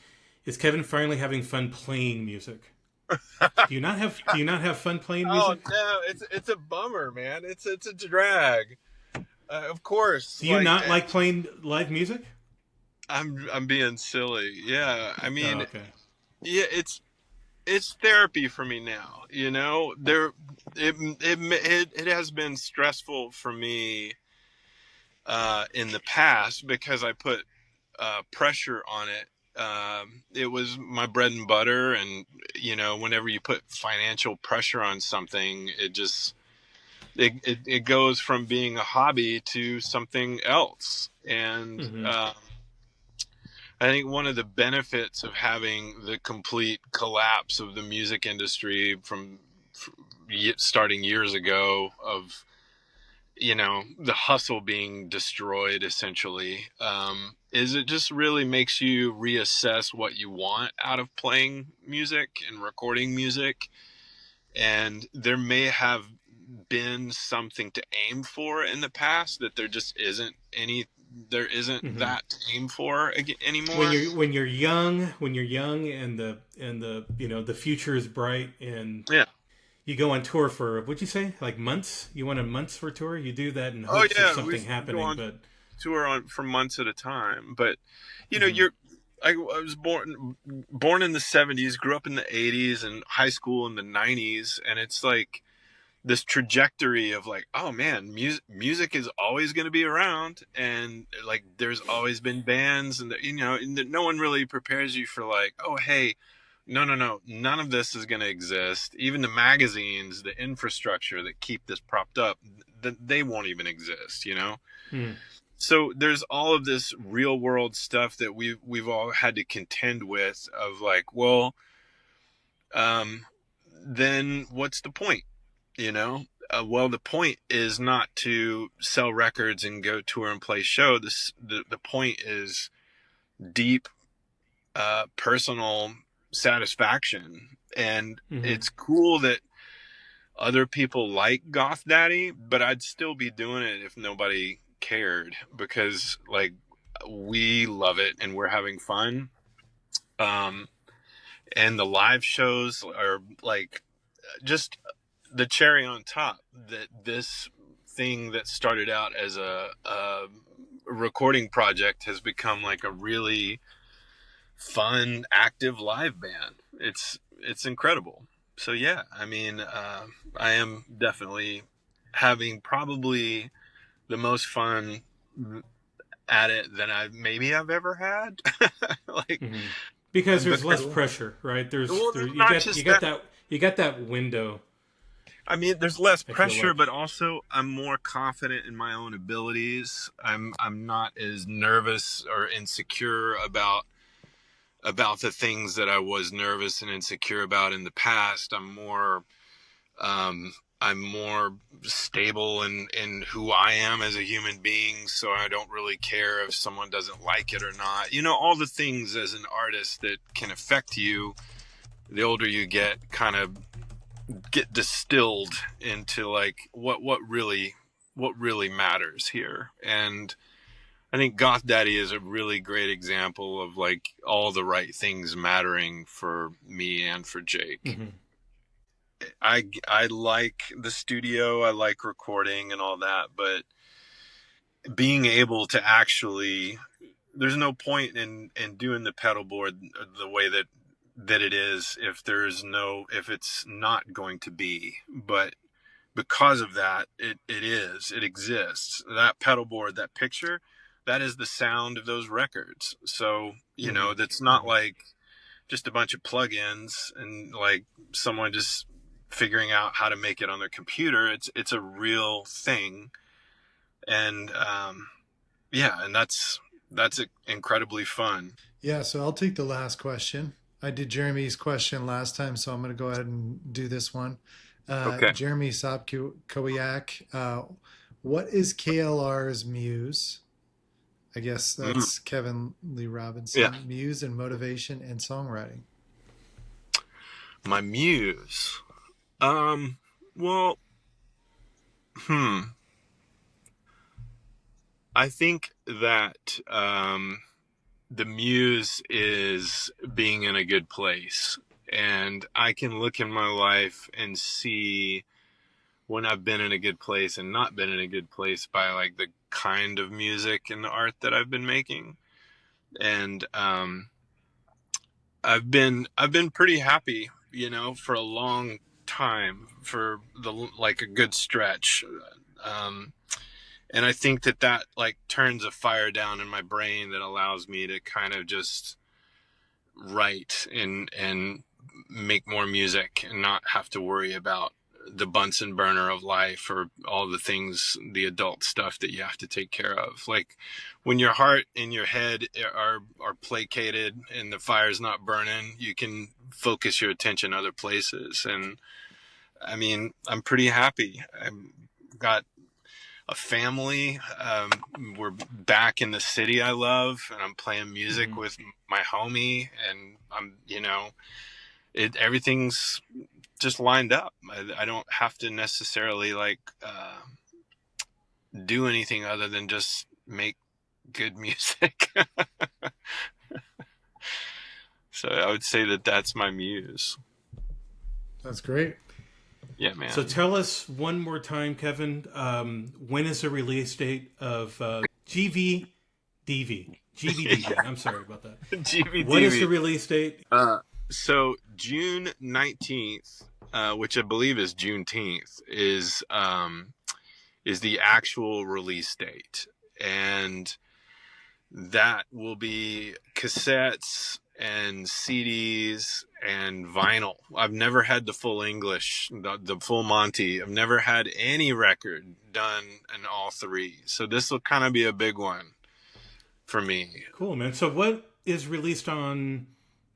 Is Kevin finally having fun playing music? Do you not have fun playing music? Oh no, it's a bummer, man. It's a drag. Of course. Do you not like playing live music? I'm being silly. Yeah, I mean, okay. Yeah, it's therapy for me now. It has been stressful for me in the past because I put pressure on it. It was my bread and butter, and whenever you put financial pressure on something, it goes from being a hobby to something else. And I think one of the benefits of having the complete collapse of the music industry from starting years ago, of the hustle being destroyed essentially, is it just really makes you reassess what you want out of playing music and recording music. And there may have been something to aim for in the past that there just isn't there isn't Mm-hmm. that to aim for anymore. When you're young, and the the future is bright, and Yeah. you go on tour for, what'd you say, like months? You went on months for tour? You do that in Oh hopes of yeah, we something go happening, on but tour on for months at a time. But mm-hmm. I was born in the 70s, grew up in the 80s, and high school in the 90s, and it's like this trajectory of like, oh man, music is always going to be around, and like there's always been bands, and no one really prepares you for like, oh hey, no, none of this is going to exist. Even the magazines, the infrastructure that keep this propped up, they won't even exist, Mm. So there's all of this real world stuff that we've all had to contend with of like, well, um, then what's the point? Well, the point is not to sell records and go tour and play show. The point is deep, personal satisfaction. And Mm-hmm. it's cool that other people like Goth Daddy, but I'd still be doing it if nobody cared, because like we love it and we're having fun. And the live shows are like just the cherry on top, that this thing that started out as a recording project has become like a really fun, active live band. It's incredible. So yeah, I mean, I am definitely having probably the most fun at it than I've ever had. Like, Mm-hmm. Because there's less because, pressure, right? well, There you not got just that. you got that window. I mean, there's less I feel pressure, like. but also I'm more confident in my own abilities. I'm not as nervous or insecure about the things that I was nervous and insecure about in the past. Um, I'm more stable in who I am as a human being, so I don't really care if someone doesn't like it or not. All the things as an artist that can affect you, the older you get, kind of get distilled into like what really matters here. And I think Goth Daddy is a really great example of like all the right things mattering for me and for Jake. Mm-hmm. I like the studio, I like recording and all that, but being able to actually, there's no point in doing the pedal board the way that it is if it's not going to be. But because of that, it exists. That pedal board, that picture, that is the sound of those records. So Mm-hmm. that's not like just a bunch of plugins and like someone just figuring out how to make it on their computer. It's a real thing. And yeah, and that's incredibly fun. Yeah, so I'll take the last question. I did Jeremy's question last time, so I'm going to go ahead and do this one. Okay. Jeremy Sopkowiak, what is KLR's muse? I guess Mm, that's Kevin Lee yeah. Robinson. Muse and motivation and songwriting. My muse. Well, I think that the muse is being in a good place. And I can look in my life and see when I've been in a good place and not been in a good place by like the kind of music and the art that I've been making. And I've been pretty happy, for a long time, for like a good stretch. Um, and I think that like turns a fire down in my brain that allows me to kind of just write and make more music and not have to worry about the Bunsen burner of life or all the things, the adult stuff that you have to take care of. Like when your heart and your head are placated and the fire's not burning, you can focus your attention other places. And I mean, I'm pretty happy. I've got a family. We're back in the city I love, and I'm playing music Mm-hmm. with my homie, and everything's just lined up. I don't have to necessarily like do anything other than just make good music. So I would say that that's my muse. That's great. Yeah, man. So tell us one more time, Kevin, when is the release date of GVDV? GVDV. I'm sorry about that. GVDV. What is the release date? So June 19th, which I believe is Juneteenth, is the actual release date. And that will be cassettes and CDs and vinyl. I've never had the full English, the full Monty. I've never had any record done in all three. So this will kind of be a big one for me. Cool, man. So what is released on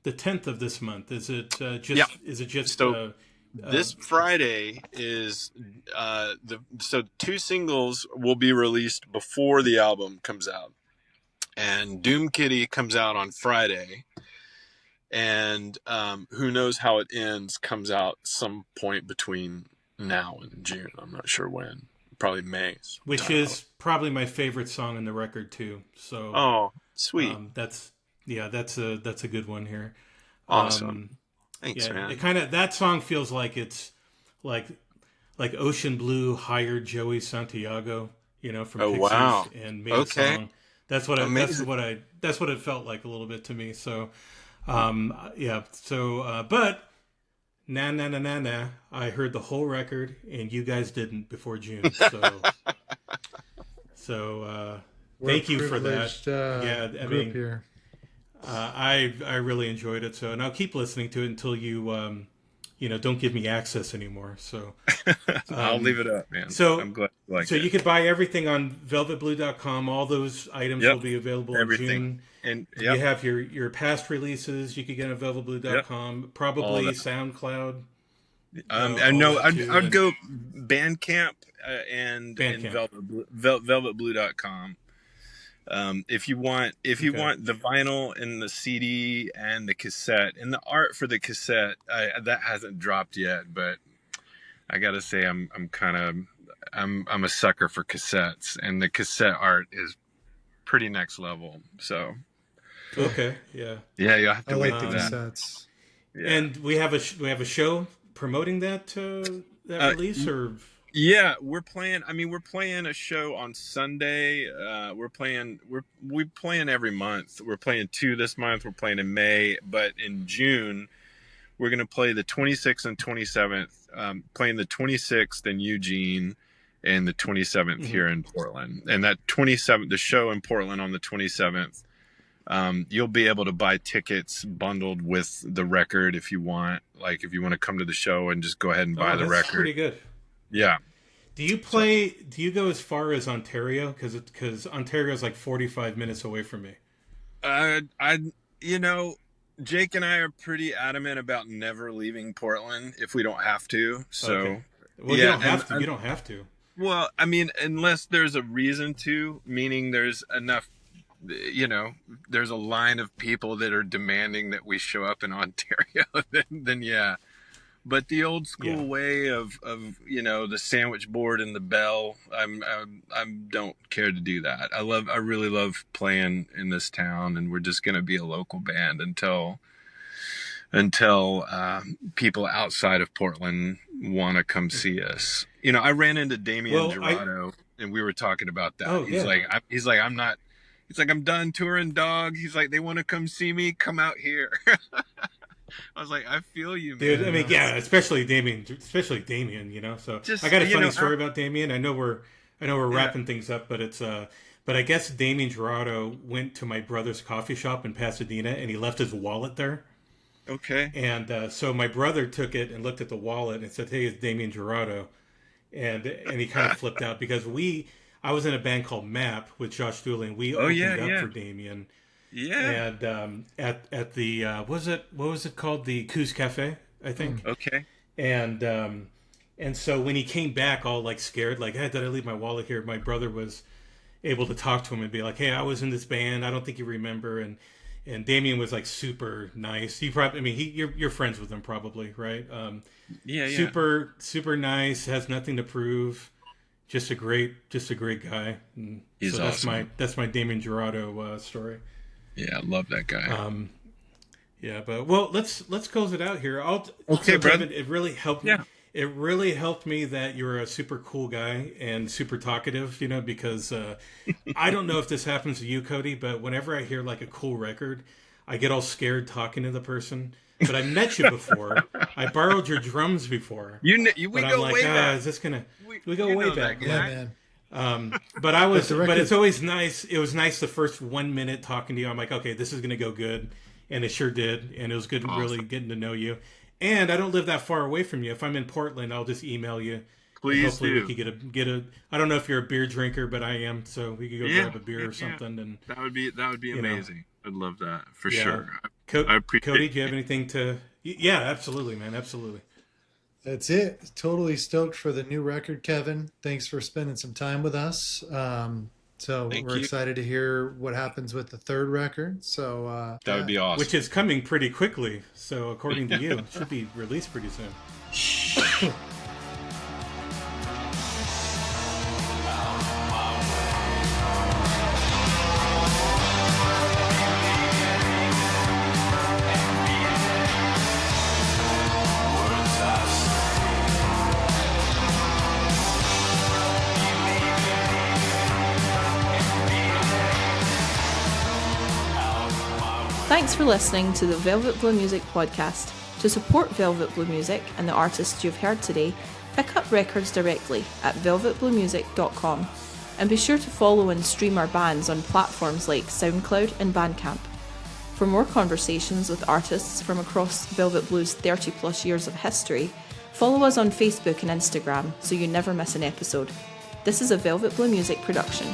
the 10th of this month? Is it just? Yeah. Is it just? So this Friday is so 2 singles will be released before the album comes out, and Doom Kitty comes out on Friday, and Who Knows How It Ends comes out some point between now and June. I'm not sure when. Probably May. Which is probably my favorite song in the record too. So oh, sweet. That's a good one here. Awesome. Thanks, yeah, man. It kind of, that song feels like it's like Ocean Blue hired Joey Santiago, from Pixies, wow. and made a song. That's what it felt like a little bit to me. So, yeah. So, but na, I heard the whole record, and you guys didn't before June. So, thank you for that. Yeah, I mean, here. I really enjoyed it. So, and I'll keep listening to it until you don't give me access anymore. So I'll leave it up, man. So I'm glad you like it. you could buy everything on velvetblue.com. All those items will be available in June. And you have your past releases you could get on velvetblue.com, probably SoundCloud. I'd go Bandcamp and velvetblue.com. If you want the vinyl and the CD and the cassette and the art for the cassette, that hasn't dropped yet, but I gotta say I'm a sucker for cassettes, and the cassette art is pretty next level. So okay, yeah, you'll have to wait like for the that. cassettes. Yeah. And we have a show promoting that release, or yeah, we're playing a show on Sunday. We're playing every month. We're playing 2 this month. We're playing in May, but in June we're going to play the 26th and 27th, playing the 26th in Eugene and the 27th here in Portland. And that 27th, the show in Portland on the 27th, you'll be able to buy tickets bundled with the record if you want. Like if you want to come to the show and just go ahead and buy the record. Pretty good. Yeah. Do you go as far as Ontario? Because Ontario is like 45 minutes away from me. Jake and I are pretty adamant about never leaving Portland if we don't have to. So, okay. Well, you don't have to. You don't have to. Well, I mean, unless there's a reason to, meaning there's enough, there's a line of people that are demanding that we show up in Ontario, then yeah. But the old school way of the sandwich board and the bell, I don't care to do that. I really love playing in this town, and we're just gonna be a local band until people outside of Portland want to come see us. I ran into Damian Gerardo, and we were talking about that. Oh, he's like I'm done touring, dog. He's like, they want to come see me. Come out here. I was like, I feel you, man. Dude, I mean, yeah, especially Damien, So I got a funny story about Damien. I know we're wrapping things up, but but I guess Damien Gerardo went to my brother's coffee shop in Pasadena, and he left his wallet there. Okay. And so my brother took it and looked at the wallet and said, "Hey, it's Damien Gerardo," and he kind of flipped out because I was in a band called MAP with Josh Dooley, and we opened up for Damien. Yeah. And at the what was it called? The Coos Cafe, I think. Okay. And so when he came back all like scared, like, hey, did I leave my wallet here? My brother was able to talk to him and be like, hey, I was in this band. I don't think you remember. And Damien was like super nice. You're friends with him probably, right? Yeah. Super, super nice. Has nothing to prove. just a great guy. And He's so awesome. That's my Damien Gerardo story. Yeah, I love that guy. Yeah, but well, let's close it out here. Okay, brother. Kevin, it really helped me. Yeah. It really helped me that you're a super cool guy and super talkative, because I don't know if this happens to you, Cody, but whenever I hear like a cool record, I get all scared talking to the person. But I met you before. I borrowed your drums before. We But I'm go like, way back. is this gonna? We go you way know back. that Yeah, guy. man. But it's always nice. It was nice the first 1 minute talking to you. I'm like, okay, this is gonna go good, and it sure did. And it was good, really getting to know you. And I don't live that far away from you. If I'm in Portland, I'll just email you. Please hopefully do. we could get a. I don't know if you're a beer drinker, but I am. So we could go grab a beer or something. And That would be amazing. I'd love that for Yeah. sure. I appreciate Cody, do you have anything to? Yeah, absolutely, man, absolutely. That's it. Totally stoked for the new record, Kevin. Thanks for spending some time with us. So Thank we're you. excited to hear what happens with the third record. So That would be awesome. Which is coming pretty quickly. So according to you, it should be released pretty soon. Thanks for listening to the Velvet Blue Music podcast. To support Velvet Blue Music and the artists you've heard today, pick up records directly at velvetbluemusic.com, and be sure to follow and stream our bands on platforms like SoundCloud and Bandcamp. For more conversations with artists from across Velvet Blue's 30 plus years of history, follow us on Facebook and Instagram so you never miss an episode. This is a Velvet Blue Music production.